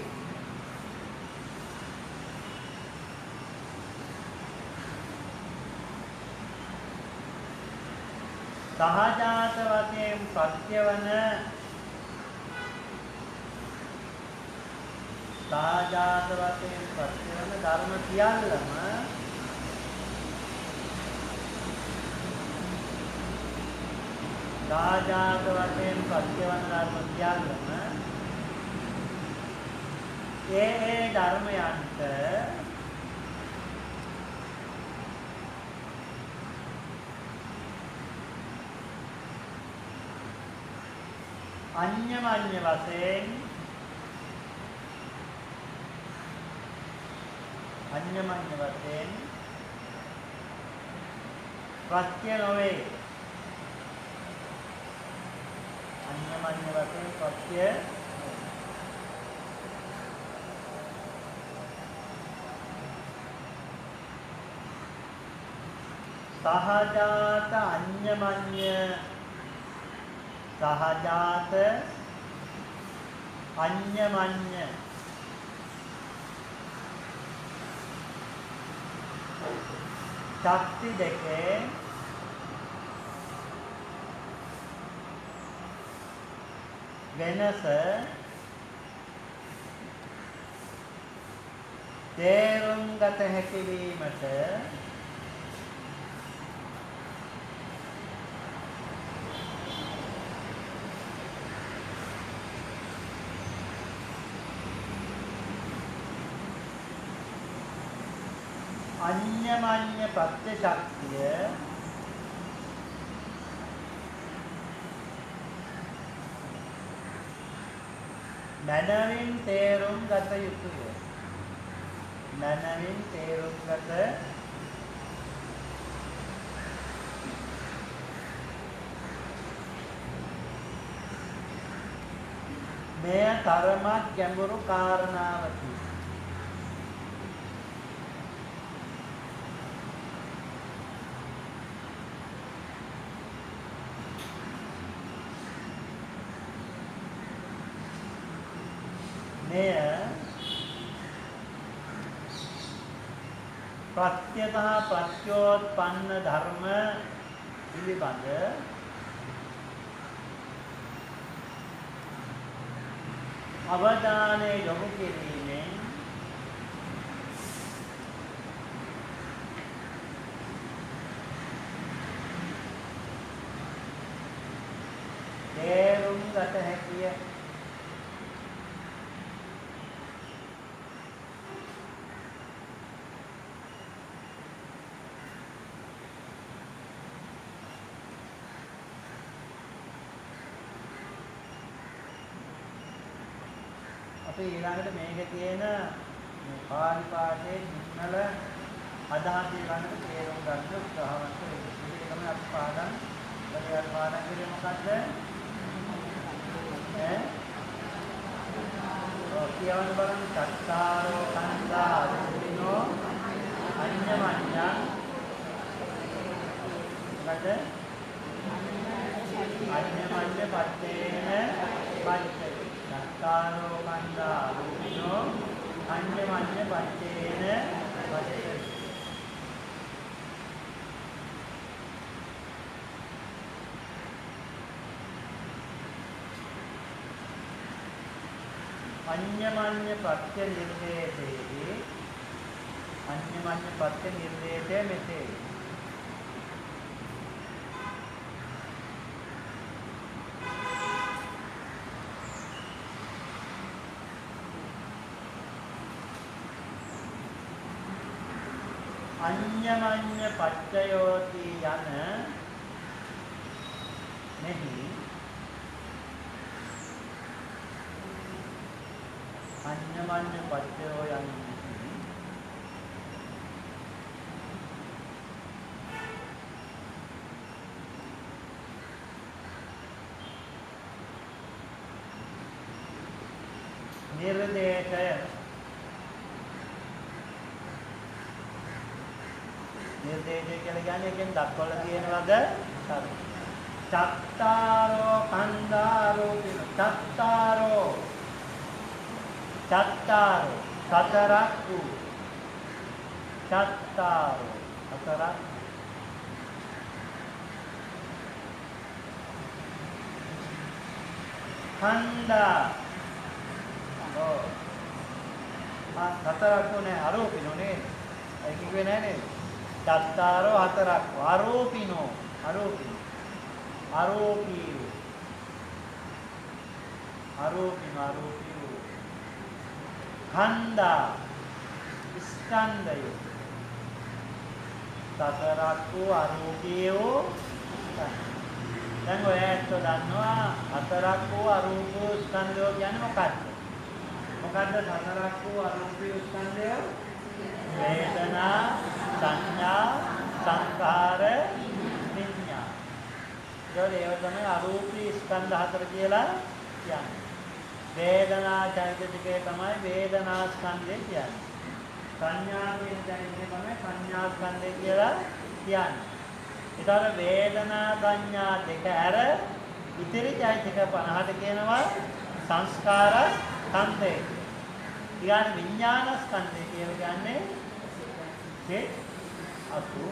සහජාත වශයෙන් සත්‍යවන සහජාත වශයෙන් සත්‍යවන ධර්ම සියල්ලම සහජාත වශයෙන් සත්‍යවන ධර්ම සියල්ලම ඒ ධර්මයන්ට අඤ්ඤමඤ්ඤ වශයෙන් ප්‍රත්‍ය නොවේ. අඤ්ඤමඤ්ඤ වශයෙන් ප්‍රත්‍ය සහජාත අඤ්ඤමඤ්ඤ සහජාත අඤ්ඤමඤ්ඤ ශක්ති දෙකේ වෙනස තේරුම් ගත හැකි වීමට අඤ්ඤමඤ්ඤ ප්‍රත්‍ය ශක්තිය මනමින් තේරුම් ගත යුතුය. මනමින් තේරුම් ගත මෙය තරමක් ගැඹුරු කාරණාවකි. මෙය ප්‍රත්‍යතහ ප්‍රත්‍යෝත්පන්න ධර්ම පිළිබඳ අවධානය යොමු කිරීමෙන් තේරුම් ගත හැකිය. අපි ඊළඟට මේකේ තියෙන මේ පාලි පාඨයේ සිංහල අදහස ඊළඟට තේරුම් ගන්න උත්සාහවත් වෙන්න. මේක තමයි අපි පාඩම් වලින් පාඩම් කරේ මොකද්ද? කියවන්න බලන්න චත්තාරෝ කන්දා අදිනෝ අඤ්ඤමඤ්ඤං මොකද අඤ්ඤමඤ්ඤ පත්තේන පච්චේ චත්තාරෝ කන්දා අදිනෝ අඤ්ඤමඤ්ඤ පත්තේන පච්චේ අඤ්ඤමඤ්ඤ පත්‍ය නිර්දේශයේදී අඤ්ඤමඤ්ඤ පත්‍ය නිර්දේශය මෙසේ අඤ්ඤමඤ්ඤ පත්‍යයෝති යන මෙහි අඤ්ඤමඤ්ඤ පත්‍යෝ යන්නේ නිර්දේශය කියලා කියන්නේ එකෙන් දක්වලා තියෙනවද? චත්තාරෝ කන්දාරෝ චත්තාරෝ චත්තාරෝ සතරක් වූ චත්තාරෝ සතරක් කන්දා හතරක් නේ ආරෝපිනෝ නේද? ඒක කිව්වේ නෑ නේද? චත්තාරෝ හතරක් ආරෝපිනෝ ආරෝපිනෝ ආරෝපීරු ආරෝපිනෝ ආරෝපීරු කන්දා ස්කන්ධය සතරක් වූ ආරෝපීයෝ දැන් ඔය ඇත්ත දන්නවා හතරක් වූ අරූපී ස්කන්ධය කියන්නේ මොකක්ද? මොකද්ද හතරක් වූ අරූපී ස්කන්ධය? වේදනා, සංඥා, සංඛාර, විඤ්ඤාණ. ඒව තමයි අරූපී ස්කන්ධ හතර කියලා කියන්නේ. වේදනා චෛතසිකය තමයි වේදනා ස්කන්ධය කියන්නේ. සංඥා කියන චෛතසිකය තමයි සංඥා ස්කන්ධය කියලා කියන්නේ. ඒතර වේදනා සංඥා දෙක ඇර ඉතිරි චෛතසික 50ට කියනවා සංස්කාර ස්කන්ධය. ඊළඟ විඥාන ස්කන්ධය කියන්නේ ඒක අසු.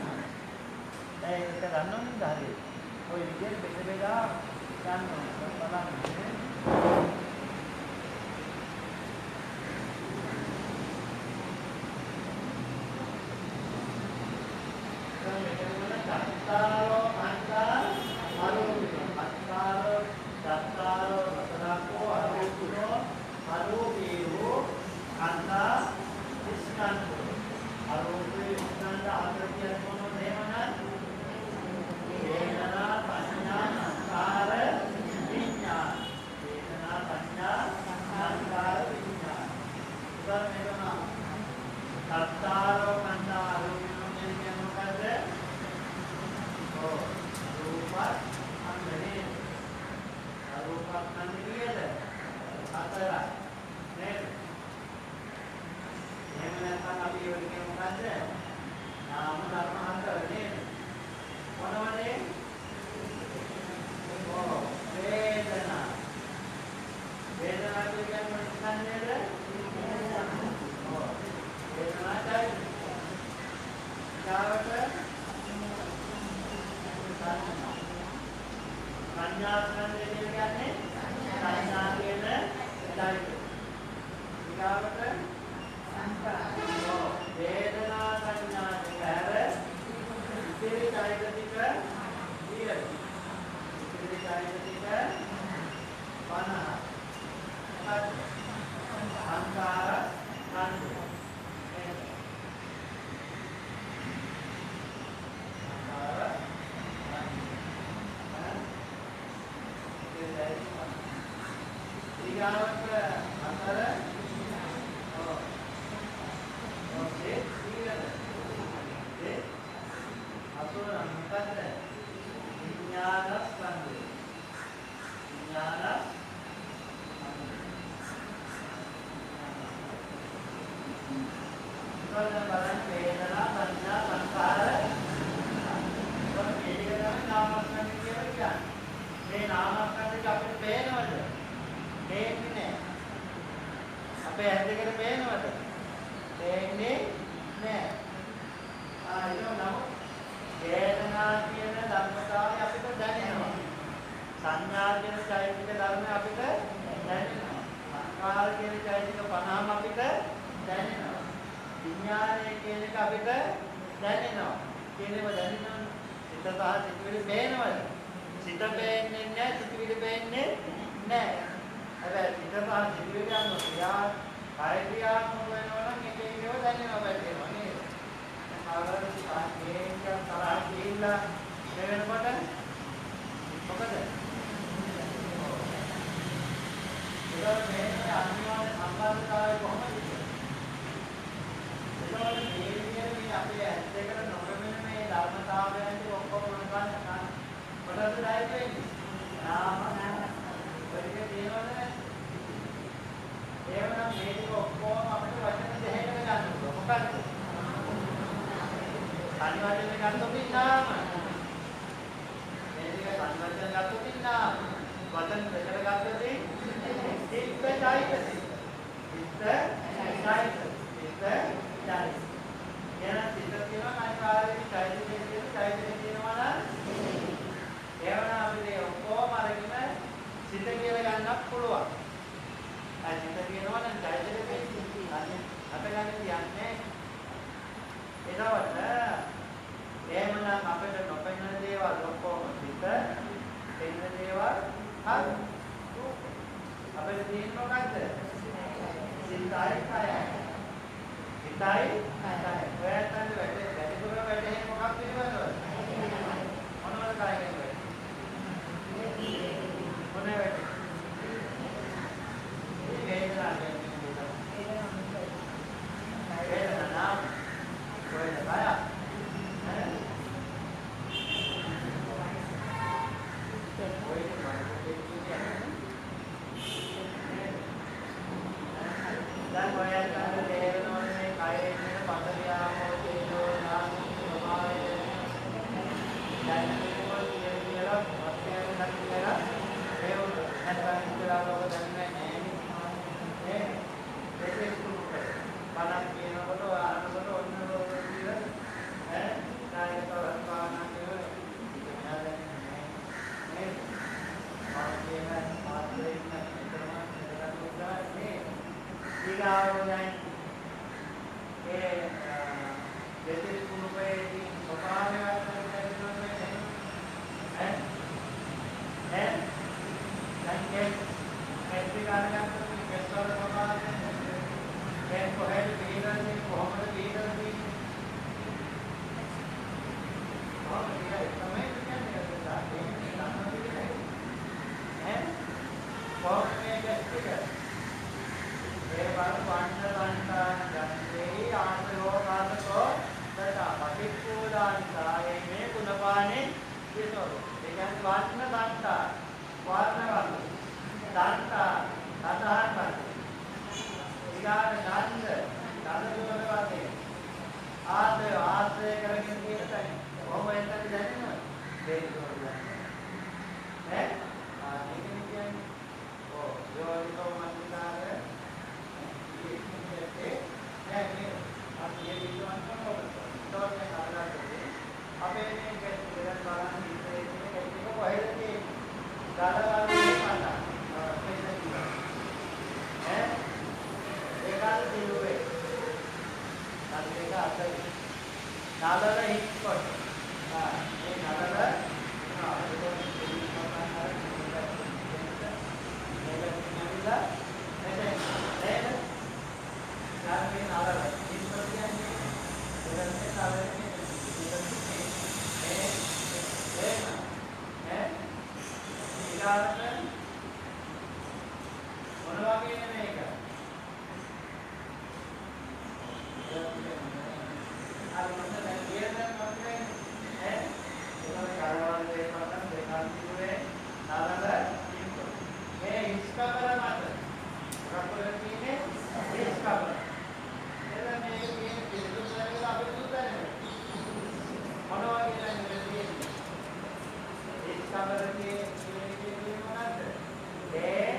ඒක ගන්නොත් හරියි. ඔය විදිහට බෙද බෙදා ගන්නවා බලන්න. චත්තාරෝ කන්දා ආරෝපිනෝ චත්තාරෝ රතනකෝ ආරෝපිනෝ ආරෝපීරෝ කන්දා ස්කන්ධෝ ආරෝපේ ස්කන්ධ ආකාරය මොනෝ නේමන වේදනා සංඥා සංකාර විඤ්ඤාණ වේදනා සංඥා සංකාර විඤ්ඤාණ උදාහරණ චත්තාරෝ කන්දා ආරෝපිනෝ කියන්නේ මොකද්ද? රූපත් අන්දනේ අරූපත් අන්දනේද හතරයි නේද? එහෙම නැත්නම් අපි ඒවට කියන්නේ මොකද්ද? නාම ධර්ම හතර නේද? මොනවද? වේදනා වේදනා කියන්නේ මොකක්ද? වේදනායි ඊගාවට සංඥා ස්කන්ධය කියන්නේ සංඥා කියන ධර්මය. ඊගාවට සංස්කාර. වේදනා සංඥා දෙක ඉතිරි චෛතසික 10. ඉතිරි චෛතසික 50. සංස්කාර ස්කන්ධය. ඊගාවට අතර කියන්නේ. මේ නාමස්කන්ධය අපිට පේනවද? පේන්නේ නැහැ. අපේ ඇස් දෙකට පේනවද? පේන්නේ නැහැ. නමුත් වේදනා කියන ධර්මතාවය අපිට දැනෙනවා. සංඥා කියන චෛතසික ධර්ම අපිට දැනෙනවා. සංකාර කියන චෛතසික 50ම අපිට දැනෙනවා. විඥානය කියන එක අපිට දැනෙනවා. කියනේම දැනෙනවා. සිත සහ සිතුවිලි පේනවද? සිත පේන්නේ නැහැ, සිතුවිලි පේන්නේ නැහැ. හැබැයි සිත සහ සිතුවිලි අනුව ක්‍රියා කාය ක්‍රියාත්මක වෙනවා නම් එක එකව දැනෙනවා බැලේනවා නේද? ආවරණ පාඨයෙන් තරහ කියලා වෙනකොට මොකද? ඒක මේ අනිවාර්ය සම්බන්ධතාවය කොහොමද? ඒකවල මේ විදිහට මේ අපේ ඇස් දෙකට නොරමෙන මේ ධර්මතාවයන් ඔක්කොම මොනවාද? මොනවද දැයි වෙන්නේ? නාම ඔයක තියෙනවනේ. ඒවනම් මේක ඔක්කොම අපිට වචන දෙකකට ගන්න ඕන. මොකක්ද? සංවර්ධන ගත්තොත් ඉන්නාම මේක සංවර්ධන ගත්තොත් ඉන්නාම වචන දෙකකට ගත්තොත් ඉස්සයිද යන සිත තියෙනවා අනිවාර්යයෙන් චෛතසිකය තියෙනවා නම් ඒවනම් අපිට ඔක්කොම අරගෙන සිත කියලා ගන්නත් පුළුවන්. සිත කියනවා නම් චෛතසිකය අපගන්න කියන්නේ එතකොට එහෙමනම් අපිට නොපෙනෙන දේවල් ඔක්කොම සිත පෙනෙන දේවල් හරි අපිට තියෙන මොකද්ද? සිතයි කයයි. සිතයි කයයි. ඔයයන්ට වැඩිපුර වැඩේ මොකක් පිළිබඳවද? මොනවද කායයෙන් වැඩේ? මොන වැඩේ? වේදනාවෙන් වේදනා කොහෙද බය? දැන් ඔයයන්ට තේරෙනවා මේ කයේ ඉන්න පතරියාමෝ තේජෝ නාමෝ ස්වභාවය දැන් මේක කියලා වස්තයන් දක්වලා ඒ නැත්නම් ඉතලා ලෝක දන්නේ නැහැ ඒක ඉස්කුලේ බලන් කියනකොට අරනකොට ඔන්න ලෝක කියලා නායක වස්පානා කියනවා නේ ආයෙත් මාත්‍රේ ඊගාවුනේ ඒ දෙතිස් කුණුපේදී ස්වභාවයක් නැතිවෙන්නේ ඈ දැන් කාර්යයන්ට කෙස්වල ස්වභාවයෙන් දැන් කොහෙද දීනන්නේ කොහොමද දීනන්නේ කොහොමද දීලා තමයි කියන්නේ කොහොමද මේ ගැස්ටික ඒ වර්ණ වන්තාන ගන්නේ ආසයෝ කාතකෝ දතා පටිච්චෝදානිකායේ මේ ගුණපානේ කියනෝ ඒ කියන්නේ වර්ණ දන්තා වර්ණ දන්තා සතහන් ඊගාන ගන්ධ ගන්ධ වගේ ආශ්‍රය කරගෙන තියෙන තැන කොහොම එතනද දැනෙනවද මේක ඈ මේක කියන්නේ යෝනිකෝ මනසිකාරය අපේ මේ ගැස්ට් බලන්න ඉන්නේ ඒක කොහෙද නලල හික්කොට මේ නලල සමරගේ කියන්නේ මොනවද? ඒ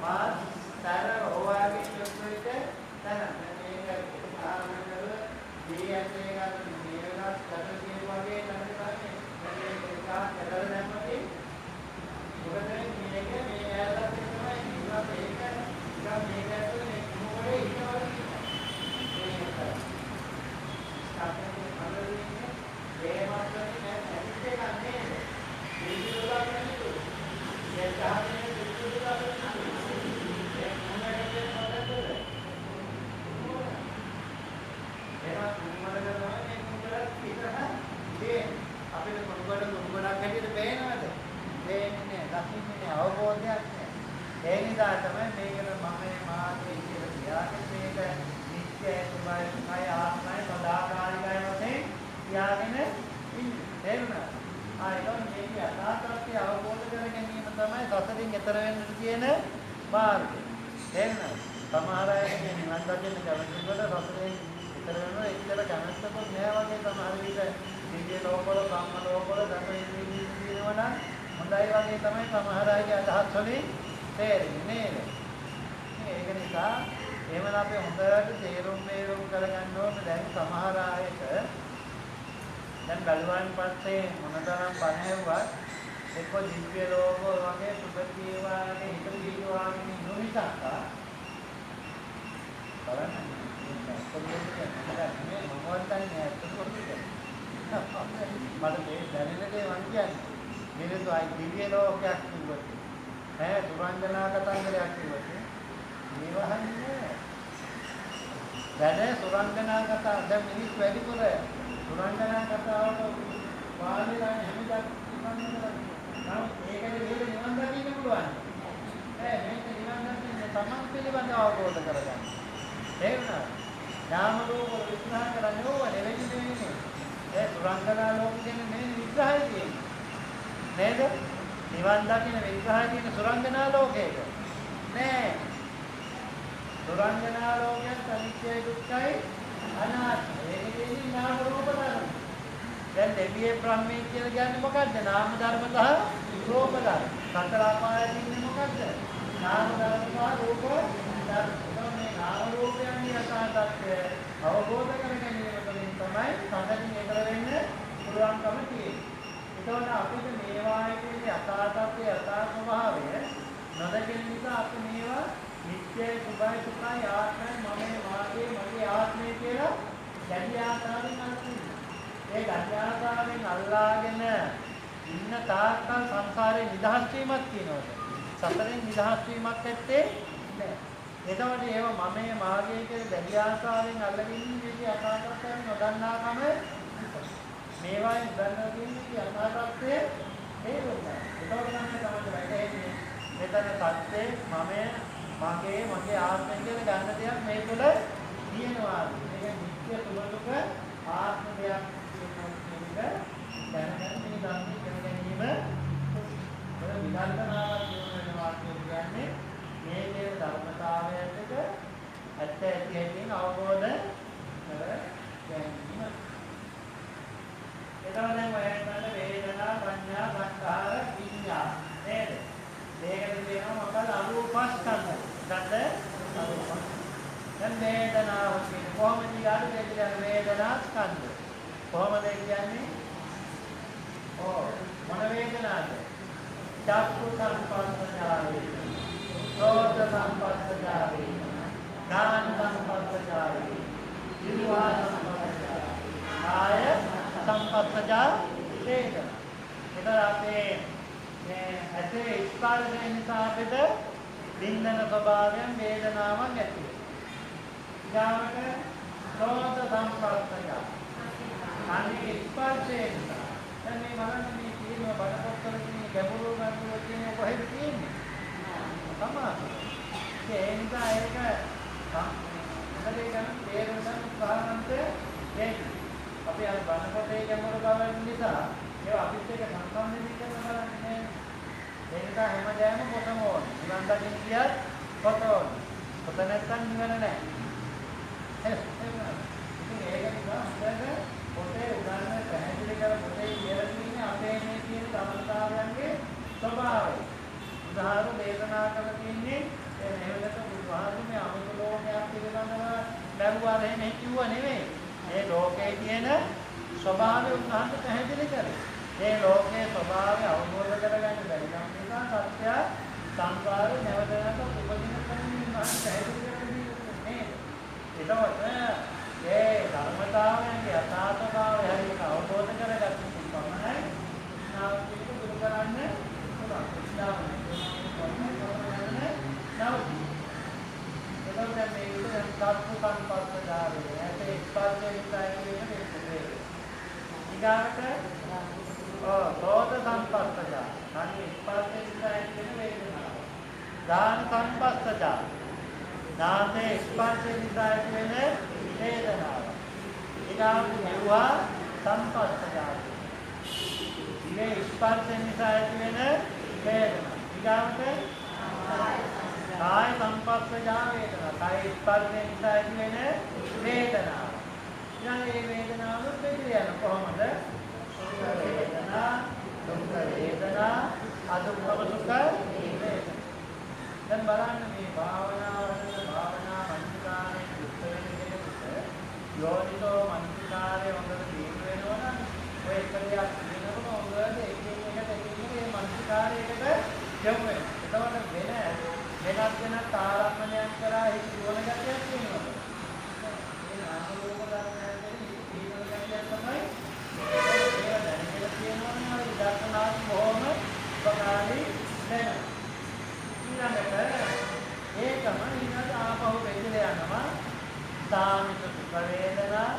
මාස් තර හොවාගේ යොක්විත තන මේක ආරම්භ දී ඇත්තේ ගන්න මේකත් කටේ වගේ තමයි මේක කඩලා දැම්මොත් මොකද මේක මේ ඇලලා තමයි ඉන්නවා මේක මේක ඇතුලේ මොකද ඉන්නවා මේක ස්ථාපනයේ අරගෙන ඒ මාත්‍රේ ඇවිත් එක නේද විදුලක් නෙමෙයි ඒ ගහන්නේ විදුලක් නෙමෙයි ඒ මොනකටද මොකටද එනවා කුඹරක තමයි මේ කුඹරක් ඉතන ඉතින් අපිට කුඹරක් හැටියට පේනවද? පේන්නේ දකින්නේ අවබෝධයක් නෑ. ඒ නිසා තමයි මේකට මම මාගේ කියලා කියාගෙන මේක නිත්‍යයි සුභයි ආත්මයි සදාකාලිකයි වශයෙන් කියාගෙන ඉන්නේ. තේරුණා? ඒක මේක යථාර්ථය අවබෝධ කර ගැනීම තමයි සසරින් එතර වෙන්න තියෙන මාර්ගය. තේරුණා? සමහර අය නිවන් දකින්න කැමතිකොට සසරෙන් එතර වෙනවා එච්චර කැමැත්තකුත් නෑ වගේ සමහර විට දිව්‍ය ලෝකවල බ්‍රහ්ම ලෝකවල ධර්ම ඉන්දියනවා නම් හොඳයි වගේ තමයි සමහර අයගේ අදහස් වලින් තේරෙන්නේ නේද? ඒක නිසා එහෙමනම් අපි හොඳට තේරුම් කරගන්න ඕනේ දැන් සමහර අයට දැන් බැලුවාන් පස්සේ මොනතරම් බණ ඇහුවත් එක්ක දිව්‍ය ලෝක වගේ සුභී වාගේ හිත දීවාගේ නොනිසක්ක බලන්න මේ මොනවද මට මේ දැනෙන දේ මං කියන්නේ මිනිස්සු අයි දිව්‍ය ලෝකයක් කිව්වොත් ඈ සුරංගනා කතන්දරයක් කිව්වොත් මේවහන්නේ දැන් සුරංගනා කතා දැන් මිනිස්සු වැඩිපුර සුරංගනා කතාවට වාලේලා හැමදාම ඉන්නවනේ නම් ඒකේ විදිහට නිවන් දකින්න පුළුවන් ඈ මේක නිවන් දකින්න තමන් පිළිබඳව අවබෝධ කරගන්න තේරුණා නාම රූප විස්තර කරන්නේ ඕව නෙවෙයි නෙවෙයි ඒ සුරංගනා ලෝක කියන්නේ මේ විග්‍රහය කියන්නේ නේද නිවන් දකින්න විග්‍රහය තියෙන සුරංගනා ලෝකයක නෑ සුරංගනා ලෝකයන් අනිත්‍යයි දුක්ඛයි අනාත්මයි ඒක කියන්නේ නාම රූප ධර්ම දැන් දෙවියේ බ්‍රහ්මයේ කියලා කියන්නේ මොකද්ද නාම ධර්ම සහ රූප ධර්ම සතර අපායේ ඉන්නේ මොකද්ද නාම ධර්ම සහ රූප ධර්ම මේ නාම රූපයන්ගේ යථාර්ථය අවබෝධ කර ගැනීම තුළින් තමයි සඳකින් එතර වෙන්න පුළුවන්කම තියෙන්නේ. ඒතකොට අපිට මේවායේ තියෙන යථාර්ථය යථාර්ථ භාවය නොදකින නිසා අපි මේවා නිත්‍යයි සුභයි සුඛයි ආත්මයි මමයි මාගේ මගේ ආත්මය කියලා දැඩි ආකාරයෙන් අල්ලන්නේ. ඒ දැඩි ආකාරයෙන් අල්ලාගෙන ඉන්න තාක්කල් සංසාරේ නිදහස් වීමක් තියෙනවා. සතරෙන් නිදහස් වීමක් ඇත්තේ නැහැ. එතකොට ඒව මමයේ මාගේ කියලා දැඩි ආකාරයෙන් අල්ලගෙන ඉන්නේ යථාර්ථයෙන් නොදන්නාකම මේවායින් දන්නවා කියන්නේ යථාර්ථයේ හේතුවයි. එතකොට තමයි වැටහෙන්නේ මෙතන සත්‍යේ මමයේ මගේ ආත්මය කියලා ගන්න දෙයක් මේ තුළ තියෙනවා. මේක නිත්‍ය සුබදුක ආත්ම දෙයක් කියනවා දැනගන්න මේ ධර්මයේ ඉගෙන ගැනීම වල විදර්ශනාවක් වෙනවා කියන්නේ මේකේ ධර්මතාවයකට ඇත්ත ඇති හැටියෙන් අවබෝධ කර ගැනීම. එතකොට දැන් ඔයයන්ට වේදනා සංඥා සංඛාර විඤ්ඤාණ නේද? මේකට කියනවා මොකද අරූපස්කන්ධ. ගන්න අරූප. දැන් වේදනාව කියන්නේ කොහොමද ඊට වේදනා ස්කන්ධ. කොහොමද කියන්නේ? මොන වේදනාවද? චක්කු සංපස්සජාවේ සෝත සංපස්සජාවේ කාන සංපස්සජාවේ ජීවා සංපස්සජාවේ ආය සංපස්සජා වේදනා. ඒතර අපේ මේ ඇසේ ස්පර්ශය නිසා අපිට විඳන ස්වභාවයෙන් වේදනාවක් ඇති වෙනවා. ඊළඟට සෝත සංපස්සජා අනිත් ස්පර්ශය නිසා දැන් මේ බලන්න මේ කියන බඩපොත්තල තියෙන ගැඹුරු ගැඹුරු තියෙන කොහෙද තියෙන්නේ? තමයි. ඒ නිසා ඒක මොකද ගන්න තේරුම් ගන්න උත්සාහන්ත දෙන්න. අපි අර බඩපොත්තේ ගැඹුරු බව නිසා ඒක අපිත් එක්ක සම්බන්ධ කරන බලන්නේ. ඒ නිසා හැමදාම පොතම ඕන. නිවන් දකින්න කියත් පොත ඕන. පොත නැත්නම් නිවන නැහැ. ඉතින් ඒක නිසා හොඳට පොතේ උදාහරණ පැහැදිලි කර පොතේ කියලා තියෙන්නේ අපේ මේ කියන ධර්මතාවයන්ගේ සංසාරේ මේ කිව්ව නෙවෙයි. මේ ලෝකේ තියෙන ස්වභාවය උන්වහන්සේ පැහැදිලි කරේ. මේ ලෝකයේ ස්වභාවය අවබෝධ කරගන්න බැරි නම් නිසා සත්‍ය සංසාරේ නැවත නැවත උපදින කන්නේ උන්වහන්සේ පැහැදිලි කරන්නේ නේද? එතකොට ඒ ධර්මතාවයන්ගේ යථාර්ථතාවය හරියට අවබෝධ කරගත්තු පමණයි නාමකීක දුරු කරන්න පුළුවන්. එතකොට මේ විදිහට සත්තු සංපස්සදාවේ ඇතේ ස්පර්ශයෙන් ඉස්සයිගෙන වෙන්නේ. ඊගාට සෝත සංපස්සදා. අනිත් ස්පර්ශයෙන් ඉස්සයිගෙන වේදනාව. දාන සංපස්සදා. නාමයේ ස්පර්ශයෙන් ඉස්සයිගෙන වේදනාව. ඊගාට මෙවුවා සංපස්සදා. මේ ස්පර්ශයෙන් ඉස්සයිගෙන වේදනාව. ඊගාට කාය සංපස්සජා වේදනා. කාය ස්පර්ශයෙන් නිසා ඇති වෙන වේදනාව. ඊළඟ මේ වේදනාව දෙවියන කොහොමද? සුඛ වේදනා, දුක්ඛ වේදනා, අදුක්ඛම සුඛ වේදනා. දැන් බලන්න මේ භාවනා මනසිකාරයේ දුක් වෙන කෙනෙකුට යෝනිසෝ මනසිකාරයේ හොඳට දීර්ඝ වෙනවා නම් ඔය එකලියක් වෙනකොට හොඳට එකින් එකට මේ මනසිකාරයකට යොමු වෙනවා. එතකොට වෙනත් ආරම්භණයක් කරා හිත දුවන ගැටියක් තියෙනවා. ඒ නාම රූප ධර්මයන්ගේ හිතේන ගැටියක් තමයි ඒවා දැනගෙන තියෙනවනේ අර විදර්ශනාත් බොහොම උපකාරී වෙනවා. ඊළඟට ඒකම ඊළඟට ආපහු වෙදලා යනවා සාමිත සුඛ වේදනා,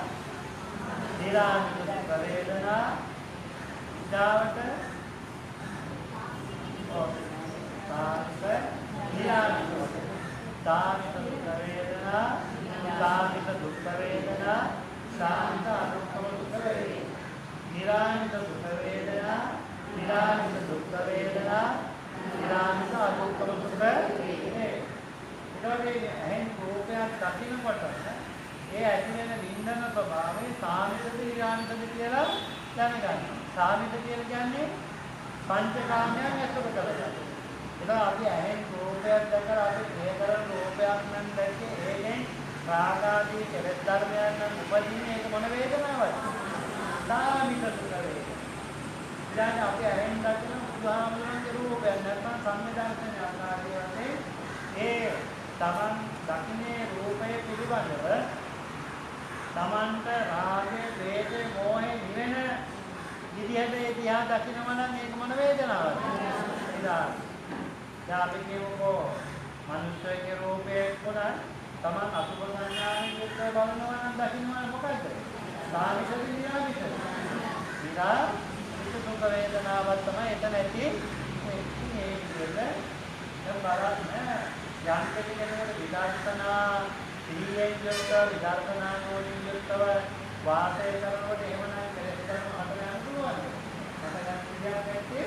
නිරාමිත සුඛ වේදනා, ඊළඟට සාමිත දුක් වේදනා, සාමිත දුක් වේදනා, සාමිත අදුක්ඛම දුක් වේදනා, නිරාමිත දුක් වේදනා, නිරාමිත දුක් වේදනා, නිරාමිත අදුක්ඛම දුක් වේදනා. ඊළඟට එහෙන් රූපයක් දකින්නකොට ඒ ඇති වෙන විඳන ස්වභාවය සාමිතද නිරාමිතද කියලා දැනගන්න. සාමිත කියලා කියන්නේ පංචකාමයන් ඇතුළත කරගන්න. ඒක අපි ඇහෙන් රූපයක් දැකලා අපි ප්‍රිය කරන රූපයක් නම් දැක්කේ ඒකෙන් රාග ආදී කෙලෙස් ධර්මයන් නම් උපදින්නේ ඒක මොන වේදනාවක්ද? සාමිත සුඛ වේදනා. ඊළඟ අපි ඇහෙන් දැකන බුදුහාමුදුරන්ගේ රූපයක් නැත්නම් සම්මදර්ශන ආකාරයේ වශයෙන් ඒ තමන් දකින්නේ රූපයේ පිළිබඳව තමන්ට රාගය, ද්වේෂය, මෝහය නිවෙන විදිහට ඒ දිහා දකිනවා නම් ඒක මොන වේදනාවක්ද? දැන් අපි කියමුකෝ මනුෂ්‍යයේ රූපේ කොටන තමන් අසුබ සංඥාවෙන් යුක්ත බලනවා නම් දකින්නවා මොකද්ද? සාමිත විද්‍යාවිත. විදා සුඛ වේදනාවක් තමයි එතන ඇති මේ විදිහට දැන් බලන්න යම් කෙනෙකුට විදර්ශනා සිහියෙන් යුක්ත විදර්ශනා නෝනින් යුක්තව වාසය කරනකොට එහෙමනම් කෙලෙස් කරන හතර යන්න පුළුවන්. මට ගන්න විදියක් ඇත්තේ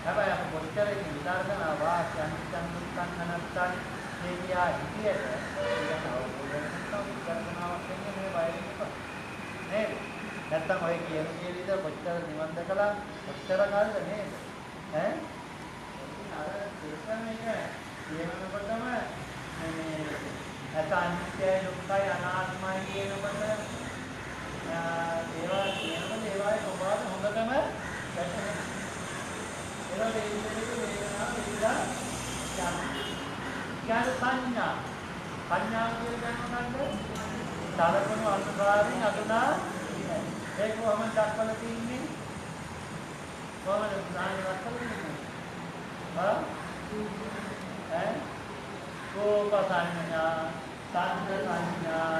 හැබැයි අප කොච්චර විදර්ශනා වාක්‍ය අනිත්‍යං දුක්ඛං අනාත්තං කියකියා හිතියට ඒක අවබෝධ කරගන්නවා කියන්නේ මේ වයින් නේද? නැත්තම් ඔය කියන කීයේද කොච්චර නිවන් දැකලා කොච්චර කාලද නේද? ඈ අර දේශන එක කියනකොටම මේ අසංඛ්‍යය දුක්ඛය අනාත්මයි කියනකොට ඒවා කියනකොට ඒවායේ ස්වභාවය හොඳටම වැටහෙනවා. ඒවා දෙවිදෙක වේදනා විඳා ඥාන සංඥා කියන්නේ මොකක්ද? සලකුණු අනුසාරයෙන් අදුනා ඒක කොහොමද දක්වලා තියෙන්නේ? කොහොමද උදාහරණ දක්වලා තියෙන්නේ? රූප සංඥා, සංඝ සංඥා,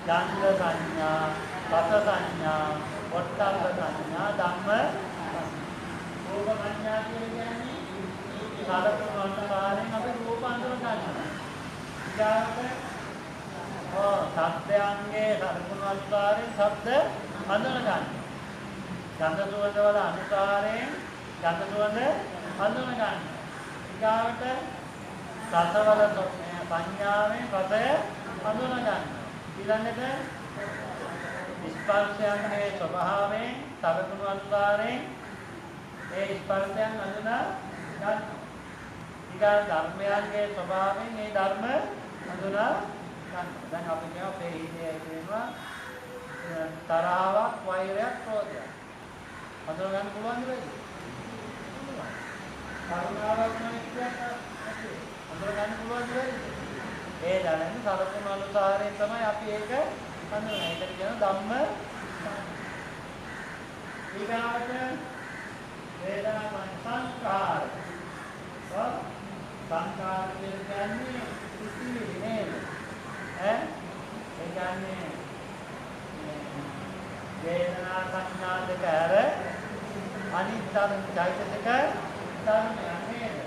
ගන්ධ සංඥා, රස සංඥා, පොට්ටබ්බ සංඥා, ධම්ම රූප සංඥා කියන්නේ සලකුණු අනුසාරයෙන් අපි රූප අඳුර ගන්නවා. ඊළඟට සබ්දයන්ගේ සලකුණු අනුසාරයෙන් ශබ්ද අඳුර ගන්නවා. ගන්ධ සුවඳ වල අනුසාරයෙන් ගන්ධ සුවඳ අඳුර ගන්නවා. ඊළඟට රසවල සංඥාවෙන් රසය අඳුර ගන්නවා. ඊළඟට ස්පර්ශයන්ගේ ස්වභාවයෙන් සලකුණු අනුසාරයෙන් ඒ ස්පර්ශයන් අඳුර ගන්නවා. ඊළඟ ධර්මයන්ගේ ස්වභාවයෙන් මේ ධර්ම අඳුර දැන් අපි කියනවා අපේ හිතේ ඇතිවෙනවා තරාවක්, වෛරයක්, ක්‍රෝධයක්. හඳුනා ගන්න පුළුවන් නේද? කරුණාවක් නොකියක් හඳුනා ගන්න පුළුවන් නේද? ඒ දැනෙන සලකුණු අනුසාරයෙන් තමයි අපි ඒක හඳුනන්නේ. ඒකට කියන ධම්ම ඊගාවට වේදනා සංස්කාර. සංස්කාර කියන්නේ සිතිවිලි නේද? ඒ කියන්නේ වේදනා සංඥා දෙක ඇර අනිත් චෛතසික ධර්මයන් නේද?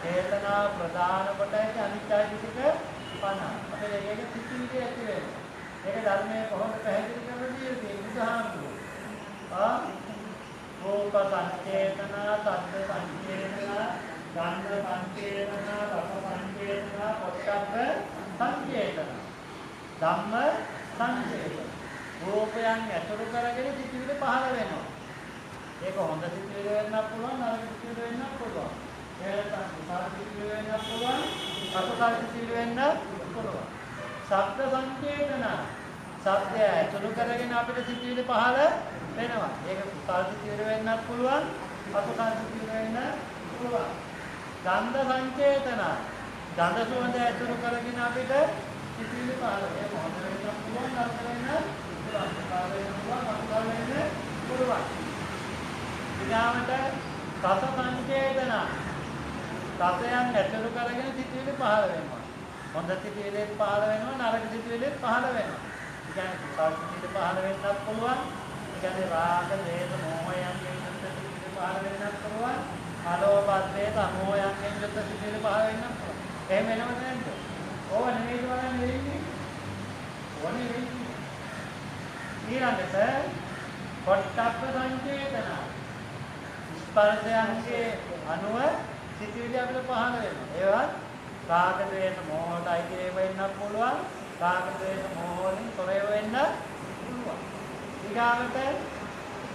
චේතනාව ප්‍රධාන කොට ඇති අනිත් චෛතසික 50. අපේ ඒක සිතිවිලි ඇති වෙනවා. ඒක ධර්මයේ කොහොමද පැහැදිලි කරන්නේ බුදුහාමුදුරුවෝ? රූප සංචේතනා, සද්ද සංචේතනා, ගන්ධ සංචේතනා, රස සංචේතනා, පොට්ටබ්බ සංචේතනා, ධම්ම සංචේතන. රූපයන් ඇසුරු කරගෙන සිතිවිලි පහළ වෙනවා. ඒක හොඳ සිතිවිලි වෙන්නත් පුළුවන්, නරක සිතිවිලි වෙන්නත් පුළුවන්. ඒක සාර සිතිවිලි වෙන්නත් පුළුවන්, අකුසල සිතිවිලි වෙන්නත් පුළුවන්. ශබ්ද සංචේතන. ශබ්දය ඇසුරු කරගෙන අපිට සිතිවිලි පහළ වෙනවා. ඒක සාර සිතිවිලි වෙන්නත් පුළුවන්, අකුසල සිතිවිලි වෙන්නත් පුළුවන්. ගන්ධ සංචේතන. ගන්ධ සුවඳ ඇසුරු කරගෙන අපිට සිතිවිලි පහළ වෙනවා. ඒක හොඳ වෙන්නත් පුළුවන්, නරක වෙන්නත් පුළුවන්. සාර වෙන්නත් පුළුවන්, අකුසල වෙන්නත් පුළුවන්. ඊළඟට රස සංචේතන. රසයන් ඇසුරු කරගෙන සිතිවිලි පහළ වෙනවා. හොඳ සිතිවිලි පහළ වෙනවා, නරක සිතිවිලි පහළ වෙනවා. ඒ කියන්නේ සාසිතිවිලි පහළ වෙන්නත් පුළුවන්. ඒ කියන්නේ රාග, දේශ, මොහයන්ගෙන් යුක්ත සිතිවිලි පහළ වෙන්නත් පුළුවන්. අලෝභ, ද්වේෂ, අමෝහයන්ගෙන් යුක්ත සිතිවිලි පහළ වෙන්නත් පුළුවන්. එහෙම වෙනවද නැද්ද? ඕව නෙමෙයි වගේ නෙවෙයි. ඕනේ නෙවෙයි. ඊළඟට පොට්ටබ්බ සංචේතන. ස්පර්ශයන්ගේ අනුව සිතිවිලි අපිට පහළ වෙනවා. ඒවත් රාග, ද්වේෂ, මෝහයි කියලා වෙන්නත් පුළුවන්. රාග, ද්වේෂ, මෝහයෙන් තොර වෙන්න පුළුවන්. ඊගාවට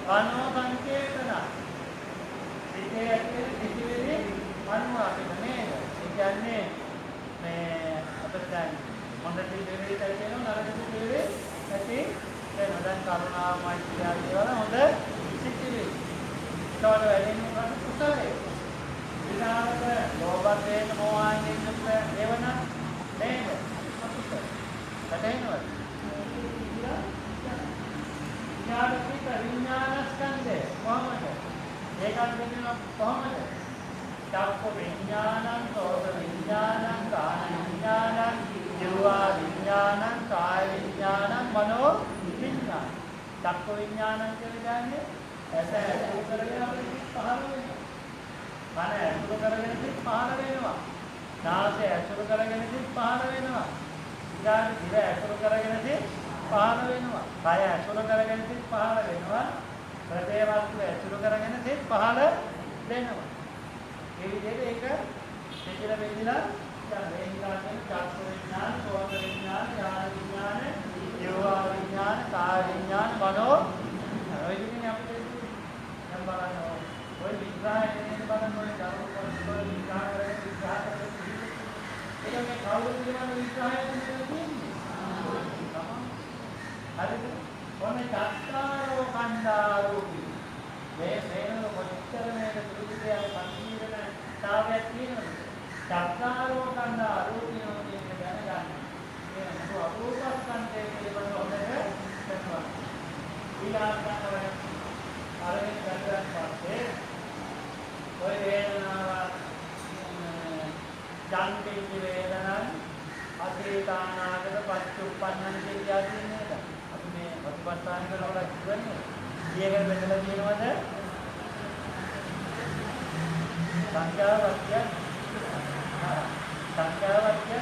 අනෝ සංචේතන. සිතේ ඇති සිතිවිලි අනුව අපිට නේද? ඒ කියන්නේ මේ අපිට දැන් හොඳ සිතිවිලි ඇති වෙනවා, නරක සිතිවිලි ඇති වෙනවා. දැන් කරුණා, මෛත්‍රී ආදී වල හොඳ සිතිවිලි. ඒකට වැඩෙන උනට කුසලයේ ඊළඟට ලෝභ, ද්වේෂ, මෝහයන් යුක්ත ඒවන නේද? අකුසල. දැනෙනවද? ඊළඟට විඥානස්කන්ධය කොහොමද? ඒකත් දෙන්න කොහොමද? චක්ක විඥානං, සෝත විඥානං, කාය විඥානං, ජීවා විඥානං, කාය විඥානං, මනෝ විඥානං. චක්ක විඥානං කියන්නේ ඇස ඇසුරු කරගෙන අපිට පහළ වෙනවා. කන ඇසුරු කරගෙන පහළ වෙනවා. නාසය ඇසුරු කරගෙන පහළ වෙනවා. ඊළඟ දිව ඇසුරු කරගෙන පහළ වෙනවා. කය ඇසුරු කරගෙන පහළ වෙනවා. හෘදය වස්තු ඇසුරු කරගෙන පහළ වෙනවා. මේ විදිහට ඒක දෙකල බෙදලා දැන් වේදිකාවෙන් චක්ක විඥාන, සෝත විඥාන, ඥාන විඥාන, ජීවා විඥාන, කාය විඥාන, මනෝ ඔය විදිහේ අපිට නම් බලන්න ඔය විග්‍රහයෙන් බලන්න ඔය ධර්ම විග්‍රහ කරගෙන ඒක මේ කවුරුද කියන විග්‍රහයෙන් තියෙන්නේ. හරිද? ඔන්නේ චක්කාරෝ කණ්ඩාරෝපී. මේ මේන කොච්චර මේක දුරුදියා සංකීර්ණ තාවයක් තියෙනවද? චක්කාරෝ කණ්ඩාරෝපී කියන දැනගන්න. මේ අපෝපස්කන්ධයේ පිළිබඳව හොඳට දැනගන්න. ඊළඟට අරගෙන ගත්තන් පස්සේ ඔය වේදනාව ජාන්ති වේදනං අතීතානාගත පච්චුප්පන්නං කියලා කියන්නේ නේද? අපි මේ ප්‍රතිපත්තාන කරනකොට කියන්නේ ඊයකට බෙදලා කියනවාද? සංඛ්‍යාවක්ය සංඛ්‍යාවක්ය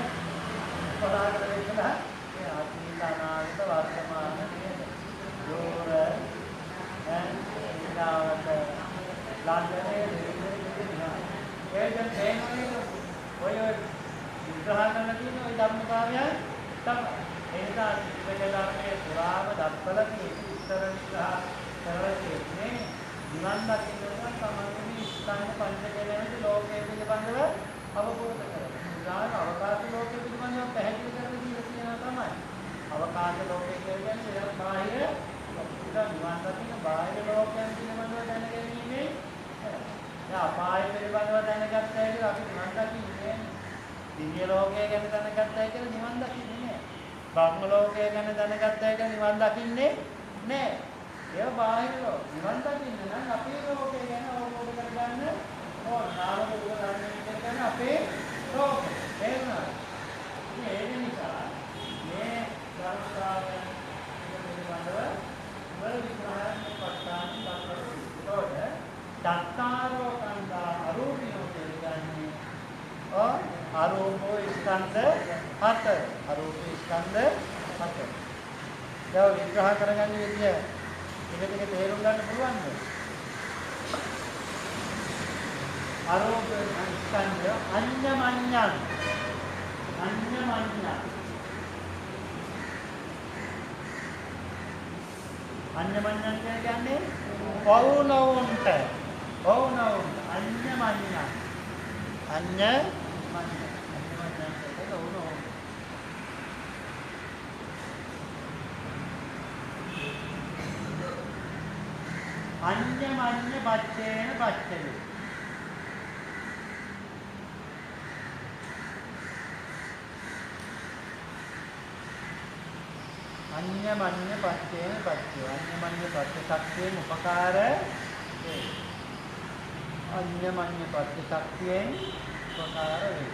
පදාකට වෙන්නලා මේ අතීතානාගත වර්තමාන නේද? යෝර ඊළාවට ලාංඡනයේ ඒකෙන් තේන්නේ ඔය විග්‍රහ කරන තියෙන ওই ධර්මතාවය තමයි. ඒ නිසා විග්‍රහයේ පුරාම දක්වලා තියෙන උත්තර විග්‍රහ කරලා තියෙන්නේ නිවන් දකින්න තමයි ස්කන්ධ පංචකයන්ගේ ලෝකයේ පිළිබඳව අවබෝධ කරගන්න. බුදුරජාණන් අවකාශ ලෝකෙ පිළිබඳව පැහැදිලි කරලා දීලා තියෙනවා තමයි. අවකාශ ලෝකය කියන්නේ ඒක බාහිර නිවන් දකින්න බාහිර ලෝකයන් පිළිබඳව දැනගැනීමේ දැන් අපාය පිළිබඳව දැනගත්තා කියලා අපි නිවන් දකින්නේ දිව්‍ය ලෝකය ගැන දැනගත්තා කියලා නිවන් දකින්නේ නෑ. බ්‍රහ්ම ලෝකය ගැන දැනගත්තා කියලා නිවන් දකින්නේ නෑ. ඒක බාහිර ලෝක. නිවන් දකින්න නම් අපේ ලෝකය ගැන අවබෝධ කරගන්න ඕන. නාම රූප ධර්මයන් ගැන අපේ ලෝකය. එහෙමයි. ඒක නිසා මේ ධර්මතාවයන් පිළිබඳව වල විග්‍රහයන් පටන් ගන්නවා. චත්තාරෝ කන්දා අරූපිනෝ කියන්නේ අරූපෝ ස්කන්ධ 7. අරූප ස්කන්ධ 7. දැන් විග්‍රහ කරගන්න විදිය ටික තේරුම් ගන්න පුළුවන්ද? අරූප ස්කන්ධ අඤ්ඤමඤ්ඤං අඤ්ඤමඤ්ඤං කියන්නේ පවුනවුන්ට අඤ්ඤමඤ්ඤං අඤ්ඤමඤ්ඤ පච්චේන පච්චේ අඤ්ඤමඤ්ඤ පච්චේන පච්චේ අඤ්ඤමඤ්ඤ පච්ච ශක්තියෙන් උපකාර වේ. අඤ්ඤමඤ්ඤ පච්ච ශක්තියෙන් උපකාර වේ.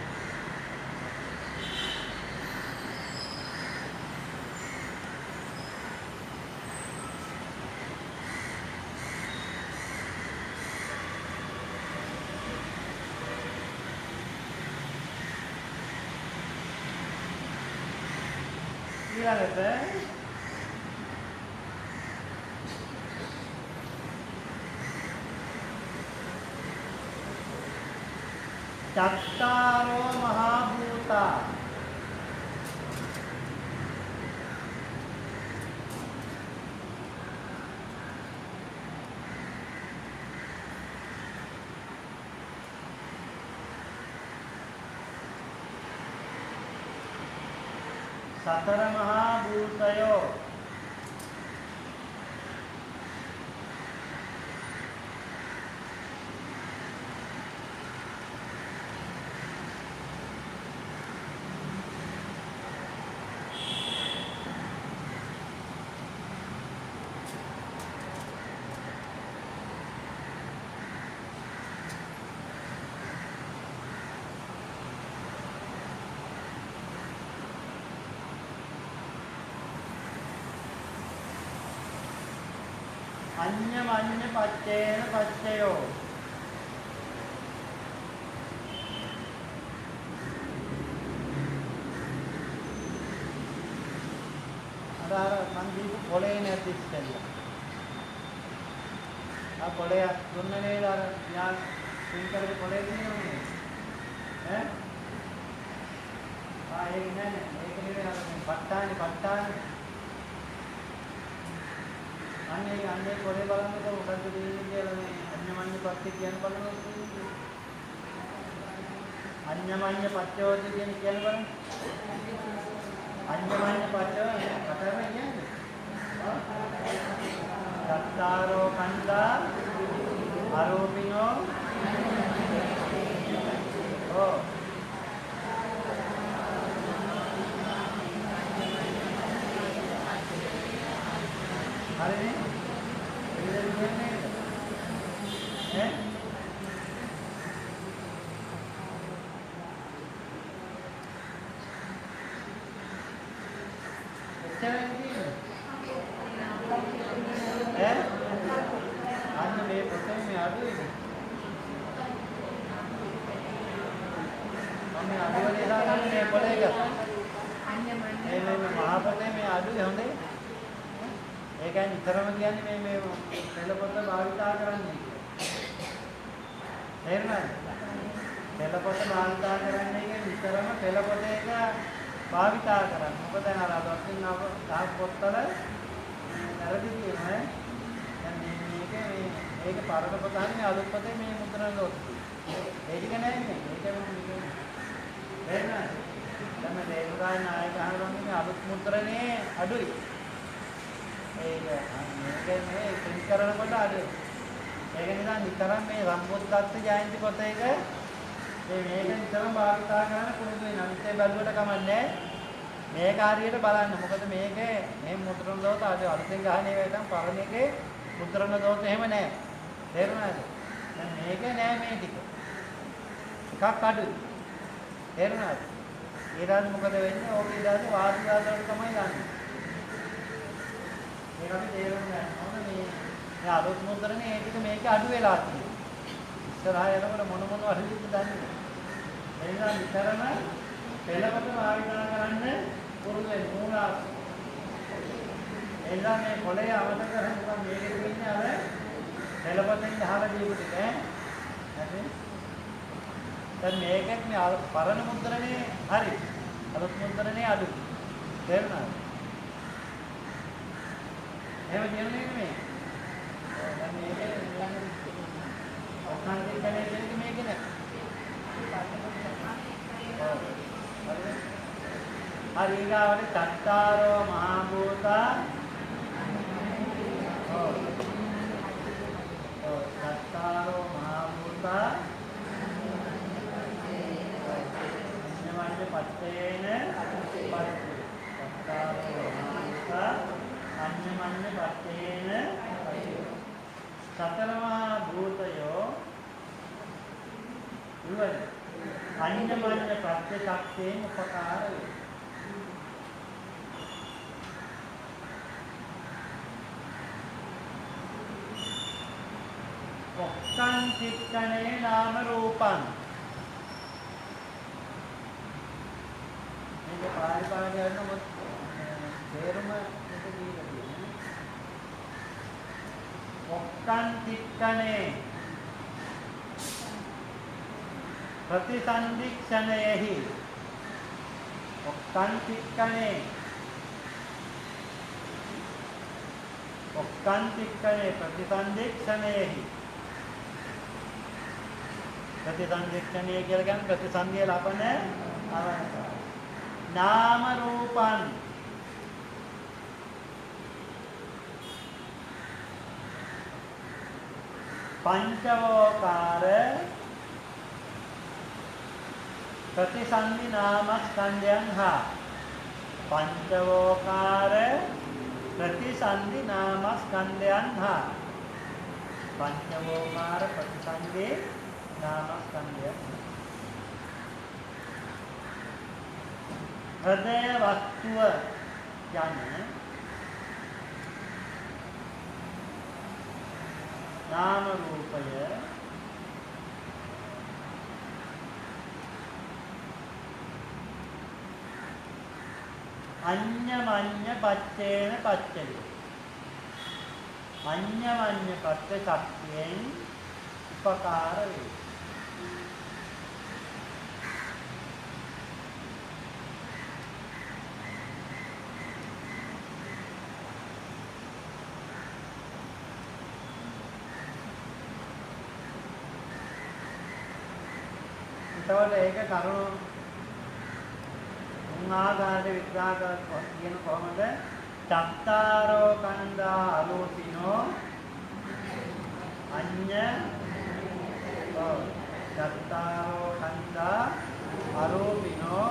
ඊළඟට චත්තාරෝ මහා භූතා සතර මහා භූතයෝ අඤ්ඤමඤ්ඤ පච්චේන පච්චයෝ අර මන් දීපු පොලේ නැති ඉස්සෙල්ලා ආ පොලේ දුන්නේ නේද අර ඥාන සින්කරේ පොලේ දිනුනේ ඈ ඒක නෑ ඒක නෙවෙයි අර පට්ටානේ අන්නේ පොලේ බලන්නකො මොකද්ද දෙන්නේ කියලා මේ අඤ්ඤමඤ්ඤ පච්චේ කියන බලනකො අඤ්ඤමඤ්ඤ පච්චයෝද කියන බලන්න අඤ්ඤමඤ්ඤ පච්චය කතරම කියන්නේ සත්තාරෝ කන්දා ආරෝපිනෝ හරිනේ එළියෙන් කියන්නේ ඈ අන්න මේ පොතේ මේ අඩුවේ මම අඩුවනේ දාගන්නේ මේ පොලේ එක මේ මහා පොතේ මේ අඩුවේ හොඳේ ඒකයි නිතරම කියන්නේ මේ පෙළ පොත භාවිතා කරන්නේ තේරුණාද? පෙළ පොත භාවිතා කරන්නේ කියන්නේ නිතරම පෙළ පොත එක භාවිතා කරන්න. මොකද දැන් අර අදකින් ආව දහස් පොත්වල වැරදි තියෙනවා. දැන් මේක පරණ පොතන්නේ අලුත් පොතේ මේ මුද්‍රණ ලෝකේ. ඒක ටික නෑනේ. ඒක එහෙනම් තමයි දේවදාය නායක අහනවා අලුත් මුද්‍රණේ අඩුයි. ඒක මේක මේ print කරනකොට අඩුයි. ඒක නිසා නිතරම මේ සම්බුද්ධත්ව ජයන්ති පොත එක මේක නිතරම භාවිතා කරන්න පුරුදු වෙනවා. අනිත් බැලුවට කමන්නේ මේක හරියට බලන්න. මොකද මේකේ මේ මුද්‍රණ දෝත අලුතෙන් ගහන ඒවා නම් පරණ එකේ මුද්‍රණ දෝත එහෙම නැහැ. තේරුණාද? දැන් මේක නෑ මේ ටික. එකක් අඩුයි. තේරුණාද? ඊළඟ මොකද වෙන්නේ? ඕක ඊළඟ වාසි දාලා තමයි යන්නේ. ඒක අපි තේරුම් ගන්න ඕනේ මේ අලුත් මුද්‍රණේ ඒ ටික මේක අඩු වෙලා තියෙනවා. ඉස්සරහා යනකොට මොන වරින්ද දන්නේ. ඒ නිසා විතරම පෙළවට භාවිතා කරන්න පුරුදු වෙන්න ඕන. එලා මේ කොලේ අවතක කරනවා මේකේ තියෙන්නේ අර පෙළපතෙන් ගහලා දීපු ටික ඈ. හරි. දැන් මේකත් මේ පරණ මුද්‍රණේ හරි. අලුත් මුද්‍රණේ අඩු. තේරුණාද? එහෙම කියන්නේ නෙමෙයි. දැන් මේකේ ඔක්කාන්තේ කියන්නේ මේක නෑ. හරි ඊගාවට චත්තාරෝ මහා භූතා චත්තාරෝ මහා භූතා අඤ්ඤමඤ්ඤ පත්තේන චත්තාරෝ මහා භූතා අඤ්ඤමඤ්ඤ පත්තේන සතර මහා භූතයෝ ඉවර අඤ්ඤමඤ්ඤ ප්‍රත්‍යක්ෂයෙන් උපකාර වේ. ඔක්කං චිත්තනේ නාම රූපං මේක පාරිභාෂා කරනකොට තේරුම එක දීලා තියෙනවා. ඔක්කං චිත්තනේ ප්‍රතිසන්දික්ෂණයෙහි ඔක්කං චිත්තනේ ප්‍රතිසන්දික්ෂණයෙහි ප්‍රතිසන්දික්ෂණය කියලා කියන්නේ ප්‍රතිසන්දිය ලබන අවස්ථාව. නාම රූපං පංචවෝකාර ප්‍රතිසන්දි නාමස්කන්ධයන් හා පංචවෝකාර ප්‍රතිසන්දි නාමස්කන්ධයන් හා පංචවෝකාර ප්‍රතිසන්දි නාමස්කන්ධයන් හෘදය වස්තුව යන නාම රූපය අඤ්ඤමඤ්ඤ පච්චේන පච්චය අඤ්ඤමඤ්ඤ පච්ච ශක්තියෙන් උපකාර වේ. එතකොට ඒක කරුණු ආකාරයට විග්‍රහ කරලා කියන කොහොමද? චත්තාරෝ කන්දා අරූපිනෝ අඤ්ඤ චත්තාරෝ කන්දා අරූපිනෝ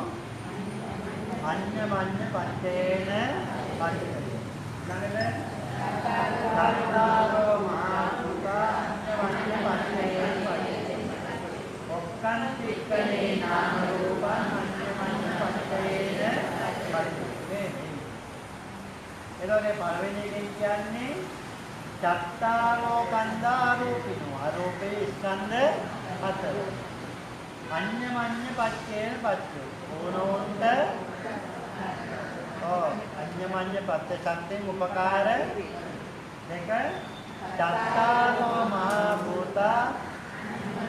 අඤ්ඤමඤ්ඤ පච්චේන පච්චය. ළඟට චත්තාරෝ මහා භූතා අඤ්ඤමඤ්ඤ පච්චේන පච්චය. ඔක්කං චිත්තනේ නාම රූපං අඤ්ඤමඤ්ඤ පච්චේන පච්චය. එතකොට පළවෙනි එකෙන් කියන්නේ චත්තාරෝ කන්දා අරූපිනෝ අරූපේ ස්කන්ධ හතර අඤ්ඤමඤ්ඤ පච්චේන පච්චය. ඕනෝන්ට අඤ්ඤමඤ්ඤ පච්ච ශක්තියෙන් උපකාර දෙක චත්තාරෝ මහා භූතා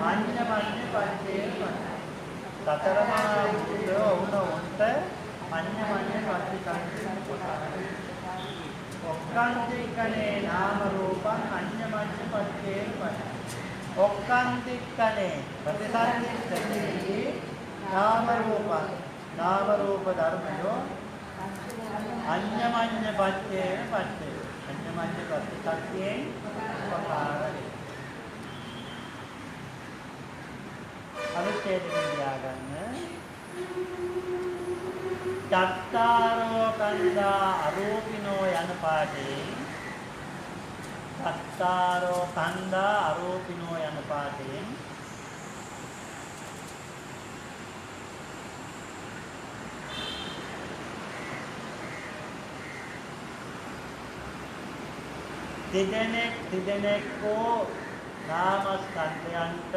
අඤ්ඤමඤ්ඤ පච්චේන පච්චය. සතර මහා භූත ඕනෝන්ට අඤ්ඤමඤ්ඤ පච්ච ශක්තියෙන් උපකාර ඔක්කාන්තිකනේ නාම රූපං අඤ්ඤමඤ්ඤ පච්චේන පච්චය. ඔක්කාන්තිකනේ ප්‍රතිසන්දික්ෂණේ නාම රූප ධර්මයෝ අඤ්ඤමඤ්ඤ පච්චේන පච්චේ අඤ්ඤමඤ්ඤ පච්චේ උපකාරයි අනුච්ඡේදයෙන් ලියාගන්න චත්තාරෝ කන්දා අරූපිනෝ යන පාඩේ චත්තාරෝ කන්දා අරූපිනෝ යන පාඩේ තිදෙනෙක් හෝ නාමස්කන්ධයන්ට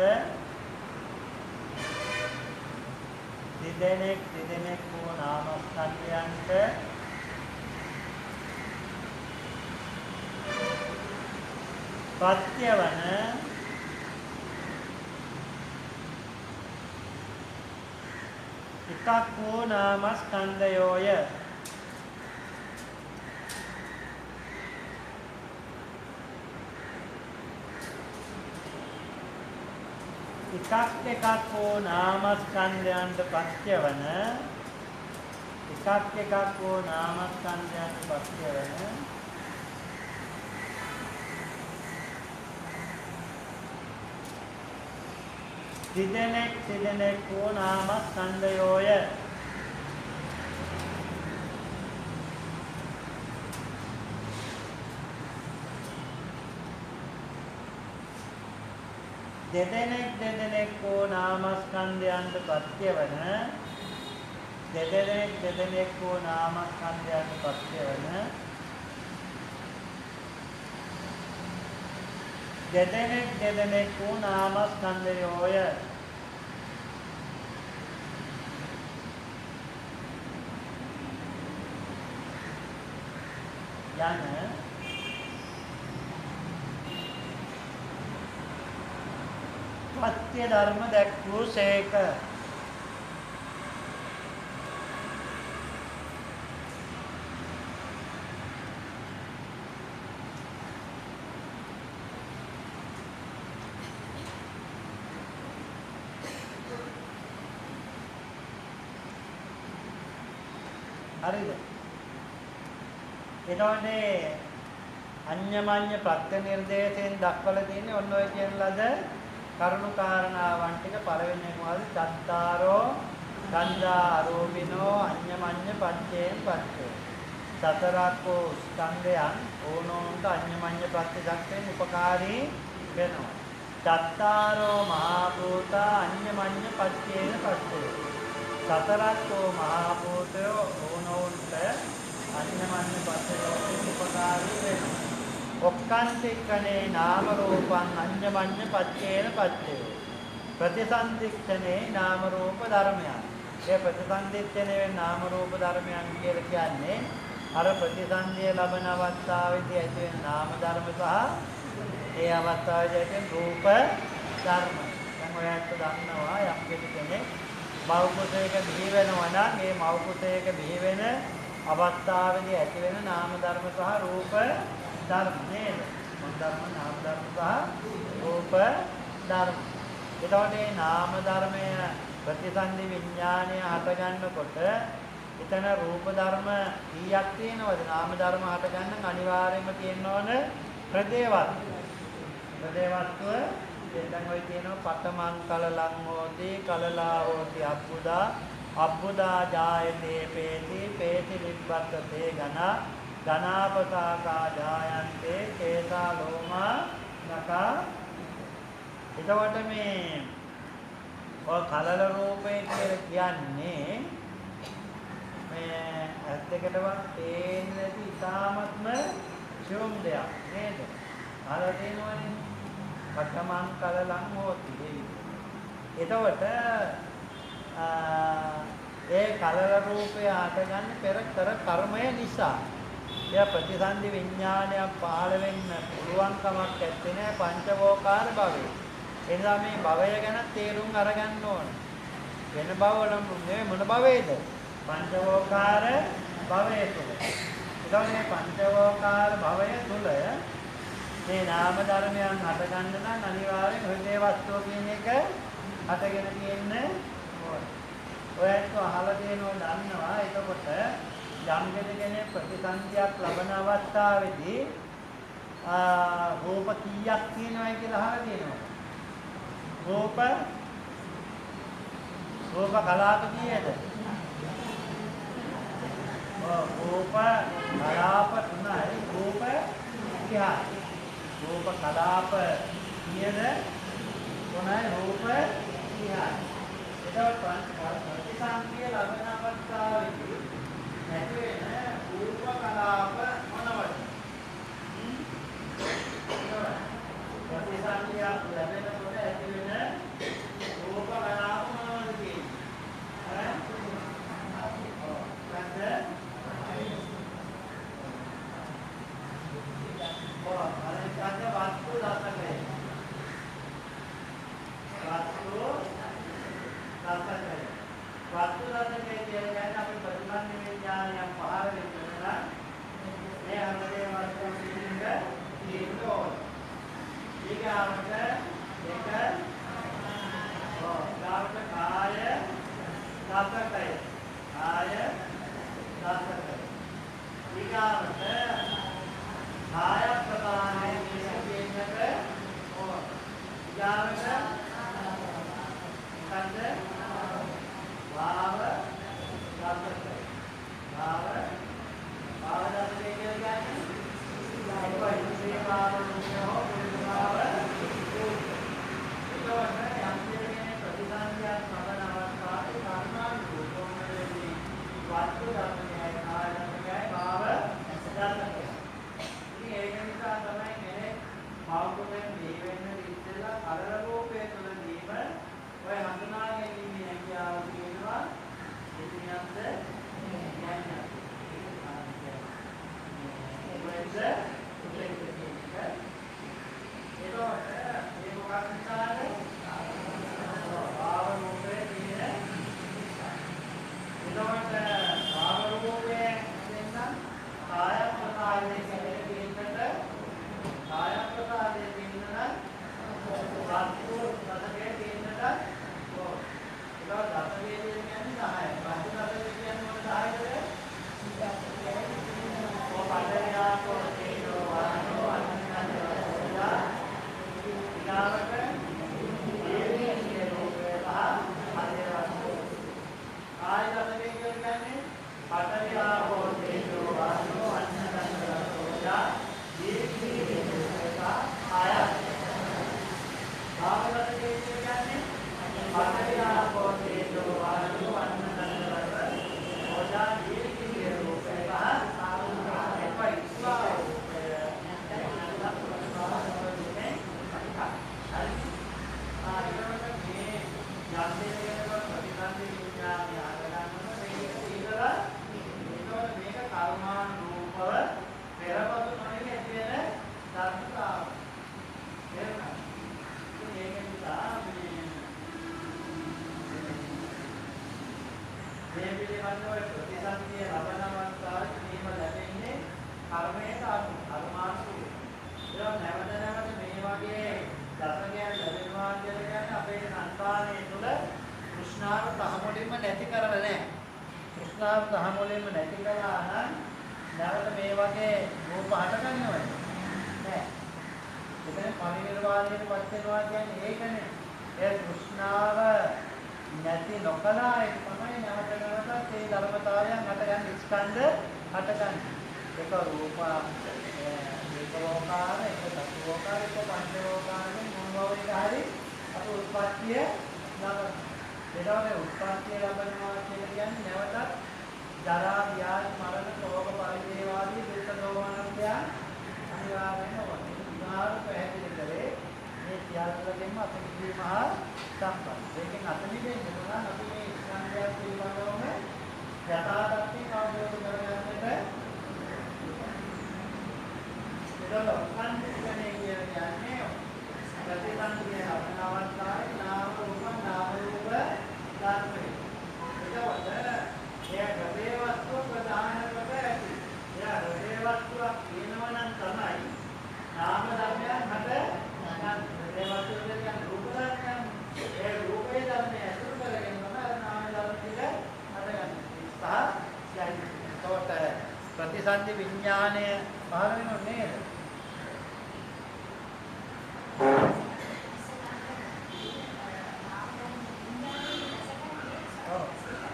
තිදෙනෙක් හෝ නාමස්කන්ධයන්ට පත්‍යවන එකක් හෝ නාමස්කන්ධයෝය එකක් හෝ නාමස්කන්ධයන්ට පත්‍යවන එකක් හෝ නාමස්කන්ධයන්ට පත්‍යවන තිදෙනෙක් හෝ නාමස්කන්ධයෝය දෙදෙනෙක් හෝ නාමස්කන්ධයන්ට පත්‍යවන දෙදෙනෙක් හෝ නාමස්කන්ධයන්ට පත්‍යවන දෙදෙනෙක් හෝ නාමස්කන්ධයෝය යන පත්‍ය ධර්ම දැක්වූ සේක හරිද? එතකොට අඤ්ඤමඤ්ඤ ප්‍රත්‍ය නිර්දේශයෙන් දක්වලා තියෙන්නේ ඔන්න ඔය කියන ලද කරුණු කාරණාවන් ටික. පළවෙනි එක මොකද? චත්තාරෝ කන්දා අරෝපිනෝ අඤ්ඤමඤ්ඤ පච්චේන් පච්චේ. සතරක්කෝ ස්කන්ධයන් ඕනෝන්ට අඤ්ඤමඤ්ඤ ප්‍රත්‍ය දක්වන්න උපකාරී වෙනවා. චත්තාරෝ මහා භූත අඤ්ඤමඤ්ඤ පච්චේන පච්චේ. සතරක්කෝ මහා භූතයෝ ඕනෝන්ට අඤ්ඤමඤ්ඤ පච්චේන උපකාරී වෙනවා. ඔක්කාන්තිකනේ නාම රූපං අඤ්ඤමඤ්ඤ පච්චේන පච්චේ. ප්‍රතිසන්දික්ෂනේ නාම රූප ධර්මයන්. ඒ ප්‍රතිසන්දික්ෂනේ නාම රූප ධර්මයන් කියලා කියන්නේ අර ප්‍රතිසන්දිය ලබන අවස්ථාවේදී ඇති වෙන නාම ධර්ම සහ ඒ අවස්ථාවේදී ඇති වෙන රූප ධර්ම. දැන් ඔයත් දන්නවා යම් කෙනෙක් මව් කුසයක බිහි වෙනවා නම් ඒ මව් කුසයක බිහි වෙන අවස්ථාවේදී ඇති වෙන නාම ධර්ම සහ රූප ධර්ම නේද? මොන ධර්ම? නාම ධර්ම සහ රූප ධර්ම. එතකොට මේ නාම ධර්මය ප්‍රතිසන්දි විඥානය හට ගන්නකොට එතන රූප ධර්ම කීයක් තියෙනවද? නාම ධර්ම හට ගන්න අනිවාර්යයෙන්ම තියෙන්න ඕන ප්‍රදේවස්තු. ප්‍රදේවස්තුව දැන් ඔය තියෙනවා පඨමං කලලං හෝති කලලා හෝති අබ්බුදා ජායතේ පේති පේති නිබ්බත්තේ ඝනාපසාකා ජායන්තේ කේසා ලෝමා නකා. එතකොට මේ ඔය කලල රූපේ කියලා කියන්නේ මේ ඇස් දෙකටවත් පේන්නේ නැති ඉතාමත්ම ශුම් දෙයක් නේද? අහලා තියෙනවනේ පඨමං කලලං හෝති. එතකොට ඒ කලල රූපය හටගන්නේ පෙර කර කර්මය නිසා. එය ප්‍රතිසන්දි විඥානයක් පහළ වෙන්න පුළුවන් කමක් නැත්තේ නෑ පංචවෝකාර භවයේ. එනිසා මේ භවය ගැන තේරුම් අරගන්න ඕන. වෙන භවවලම නෙවෙයි මොන භවයේද? පංචවෝකාර භවය තුල. එතකොට මේ පංචවෝකාර භවය තුල මේ නාම ධර්මයන් හටගන්න නම් අනිවාර්යෙන් හෘදේ වස්තුව කියන එක හටගෙන තියෙන්න ඕන. ඔයත් අහලා දෙනවා දන්නවා. එතකොට යම් කෙනෙක් ප්‍රතිසන්දියක් ලබන අවස්ථාවේදී රූප කීයක් තියෙනවයි කියලා අහලා තියෙනවා. රූප කලාප කීයද? රූප කලාප 3යි. රූප 30යි. රූප කලාප කීයද? 3යි. රූප 30යි. එතකොට ප්‍රතිසන්දිය ලබන අවස්ථාවේදී නැති වෙන රූප කලාප මොනවද? ප්‍රතිසන්දිය ලැබෙනකොට ඇති වෙන රූප කලාප මොනවද කියන්නේ? වස්තු දර්ශනය කියන්නේ අපි ප්‍රතිසන්දි විඥානයක් පහළ වෙනවා මේ හැමදේම වස්තු පිළිබඳ තියෙනවා. ඊගාවට කාය දසකය. ඊගාවට කාය ප්‍රකාරයේ කියන්නට ඊගාවට කන්ද වාව දසකය. වාව දසකය කියන්නේ ප්‍රතිසන්දි විඥානය පහළ වෙනව නේද? ඔව්.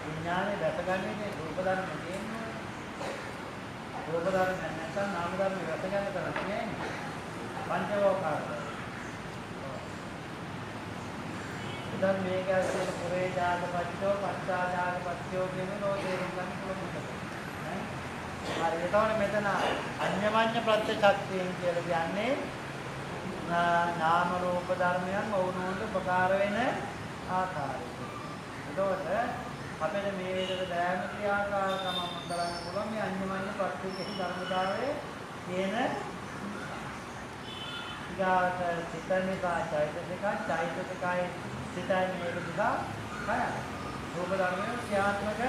විඥානේ දැකගන්නේ රූප ධර්ම නෙමෙයි. රූප ධර්ම නැත්නම් නාම ධර්ම දැකගන්න තරම් නෙමෙයි. පංචවෝකාර. ඉතින් මේක ඇතුළේ පුරේ ජාතපත්‍යෝ පංචාජාතපත්‍යෝ කියන නෝතේරුම් ගන්න පුළුවන්. හරි එතකොට මෙතන අඤ්ඤමඤ්ඤ ප්‍රත්‍යක්ෂයෙන් කියලා කියන්නේ නාම රූප ධර්මයන් වුණොත් උපකාර වෙන ආකාරය. එතකොට අපිට මේ විදිහට දැනන ක්‍රියාකාරකම කරන්න පුළුවන් මේ අඤ්ඤමඤ්ඤ ප්‍රත්‍යක්ෂ ධර්මතාවයේ කියන ඊගාට චිත්තනිකා චෛතසිකයි සිතයි මේක දිහා හය රූප ධර්මයේ ක්‍රියාත්මක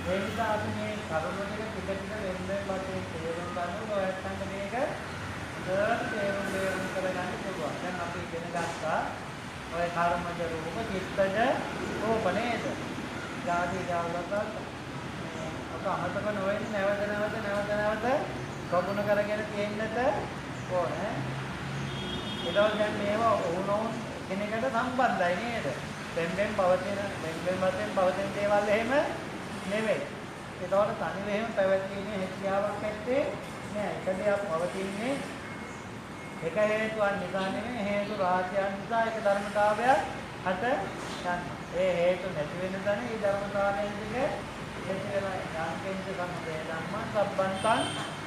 ඒ නිසා අපි මේ කරුණු ටික ටික වෙන්නේ වශයෙන් තේරුම් ගන්න ඕනෑම මේක තේරුම් කරගන්න පුළුවන්. දැන් අපි ඉගෙන ගත්තා ඔය කර්මජ රූප චිත්තජ රූප නේද? ජාති ජාලකට අප අමතක නොවෙන්නේ නැවත ප්‍රගුණ කරගෙන තියෙන්නට ඕනේ. ඒකෝ දැන් මේවා ඕනෝන් කෙනෙකුට සම්බන්ධයි නේද? දෙන්නෙන් පවතින දේවල් එහෙම නෙවෙයි. ඒතකොට තනිව එහෙම පැවැත්ීමේ හැකියාවක් නැත්තේ නෑ. එක දෙයක් පවතින්නේ එක හේතුවක් නිසා නෙමෙයි හේතු රාශියක් නිසා ඒක ධර්මතාවයක් හට ගන්නවා. ඒ හේතු නැති වෙන තැන ඒ ධර්මතාවයෙන් දෙක නැති වෙනවා. ඥානකෙන්ද සම්පේ ධම්මං සම්බන්තං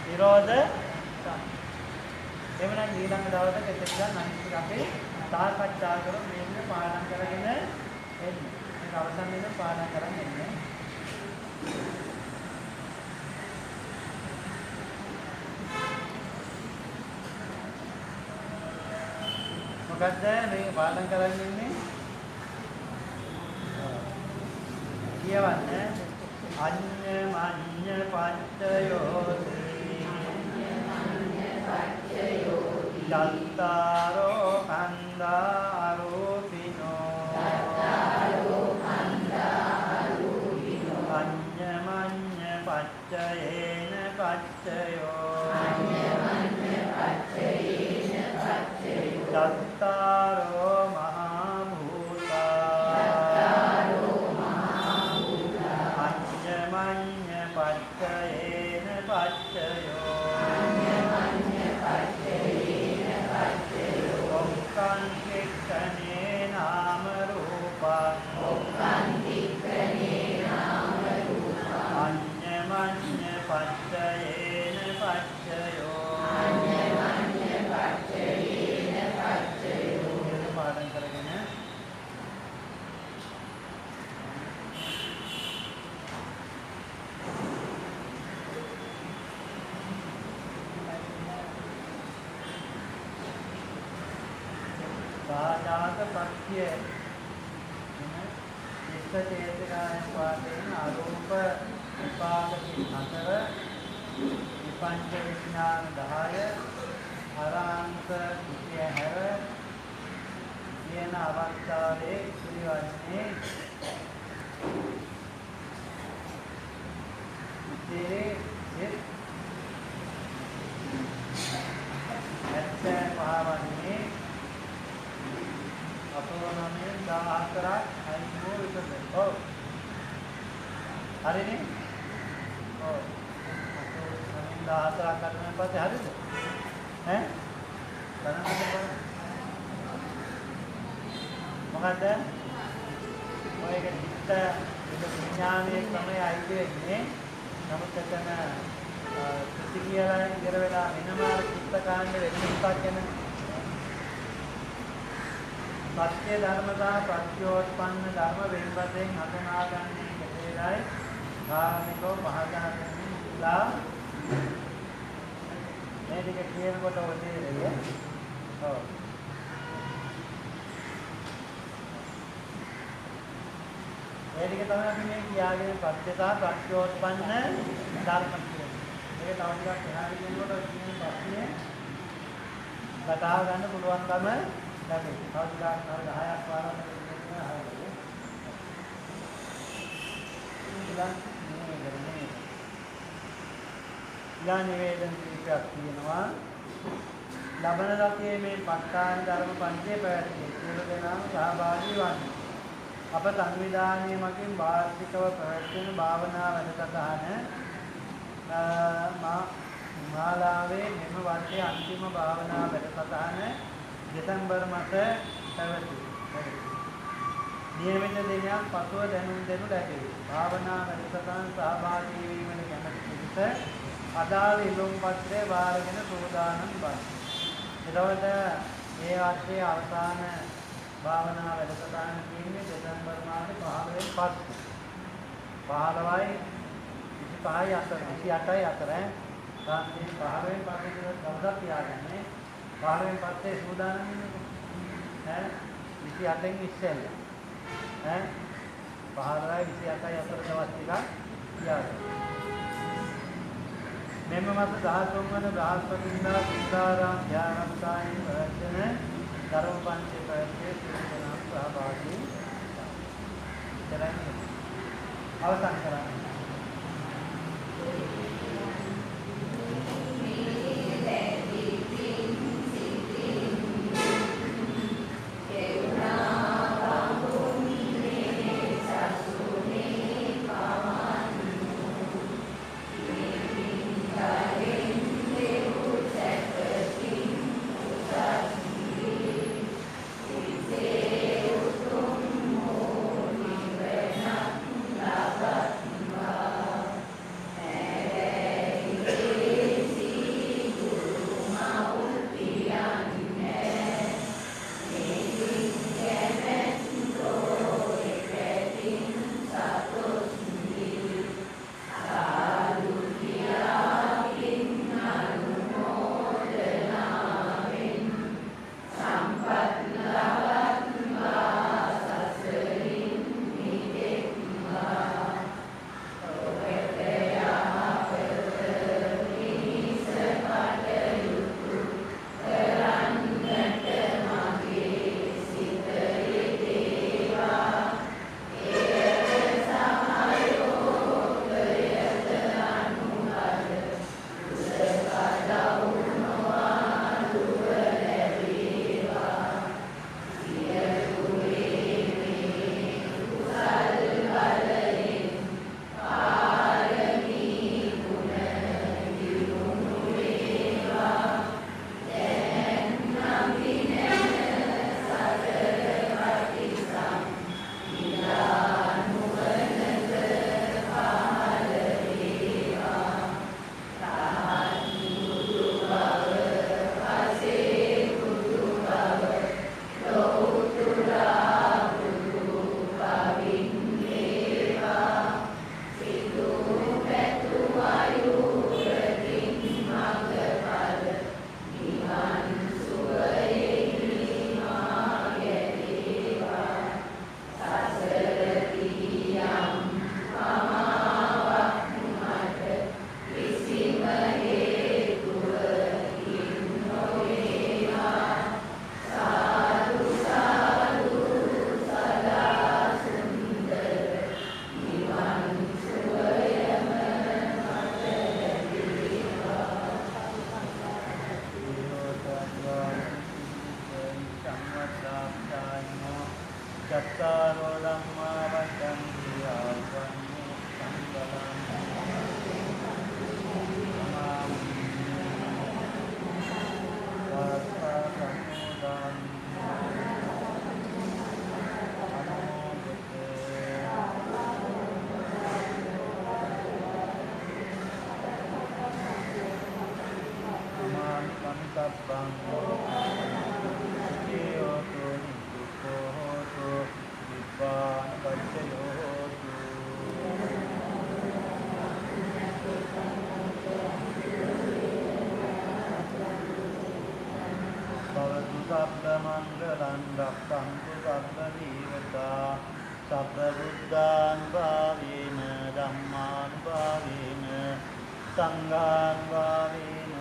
විරෝධ එවනම් ඊළඟ දවසේ කෙටෙන් අනිත් අපි සාකච්ඡා කරමු මේක පාඩම් කරගෙන එන්න. මේක අවසන් වෙන පාඩම් කරන් එන්නේ. මොකද්ද මේ පාඩම් කරන් ඉන්නේ? කියවන්නේ අඤ්ඤමඤ්ඤ පච්චයෝ චත්තාරෝ කන්දා රූපිනෝ අඤ්ඤමඤ්ඤ පච්චයේන පච්චයෝ චත්තාරෝ මහා භූතා අඤ්ඤමඤ්ඤ පච්චයේන පච්චයෝ ඔක්ඛන්තික්ඛනේ නාම රූපං අඤ්ඤමඤ්ඤ පච්චයේන පච්චයෝ පාඩම් කරගෙන සාජාත පත්‍ය ඉස්ස චේතනායන් වාදේන ආරෝප විපාක 4 විපංච විඥාන 10 අරහන්ත විද්‍ය හැර කියන අවස්ථාවේ ඉතිරිවන්නේ ඉතිරි ඇත්තේ පහවන්නේ අපෝනමේ 14ක් අයිමෝ විතර. ඔව්. හරිනේ? ඔව්. අපෝනමේ 14ක් අරගෙන පස්සේ හරිද? ඈ? බලන්න. මොකද්ද? ඔයක චිත්ත විඥානයේ ක්‍රමයේ අයිති වෙන්නේ නමුත් එතන ප්‍රති කියලා ඉතර වෙලා වෙනම චිත්ත කාණ්ඩ වෙනසක් ගැන සත්‍ය ධර්මතා ප්‍රත්‍යෝත්පන්න ධර්ම වෙනපතෙන් හඳුනාගන්නේ කෙසේදයි ධාර්මිකව පහදා දෙන්නා මේ දෙක කියනකොට ඔය තේරෙන්නේ. ඔව්. ඒ දෙක තමයි අපි මේ කියාගෙන සත්‍යතා ප්‍රත්‍යෝත්පන්න ධර්ම කියන්නේ. මේක තව ටිකක් එහාට කියනකොට කියන ප්‍රශ්නේ කතා ගන්න පුළුවන්කම ලැබෙයි. තව ටිකක් 10ක් වාරයක් දෙන්න හරියට. ඉතින් මේ කරන්නේ ඊළා නිවේදන කීපයක් තියෙනවා. ලබන රතියේ මේ ප ဋ ාණ ධර්ම පන්තියේ පැවැත්වේ සියලු දෙනාම සහභාගී වන්නේ. අප සංවිධානයේ මගින් වාර්ෂිකව පැවැත්වෙන භාවනා වැඩසටහන මාලාවේ මෙම වර්ෂයේ අන්තිම භාවනා වැඩසටහන දෙසැම්බර් මාස පැවැත්වේ. නියමිත දිනයක් පසුව දැනුම් දෙනු ලැබේ. භාවනා වැඩසටහන සහභාගී වීමට කැමැති පිරිස අදාළ ඉල්ලුම් පත්‍රය වාරගෙන සූදානම් වන්න. එතකොට මේ වර්ෂයේ අවසාන භාවනා වැඩසටහන තියෙන්නේ දෙසැම්බර් මාසේ 15 වෙනි පස්සේ. 15යි 25යි අතර 28යි අතර සාන්තියෙන් 15 වෙනි පස්සේ දවසක් තියාගන්නේ. 15 වෙනි පස්සේ සූදානම් වෙන්නේ. 28න් ඉස්සෙල්ලා. 15යි 28යි අතර දවස් ටිකක් තියාගන්න. මෙම මාස 13 වන බ්‍රහස්පතින්දා සුන්දරාම් ඥානස්ථානයේ පැවැත්වෙන ධර්ම පන්තියේ පැවැත්වේ සියලුම සහභාගී වෙන්න. අවසන් කරන්නේ. සබ්බමංගලං රක්ඛන්තු සබ්බ දීවතා සබ්බ බුද්ධාන් භාවේන ධම්මාන් භාවේන සංඝාන් භාවේන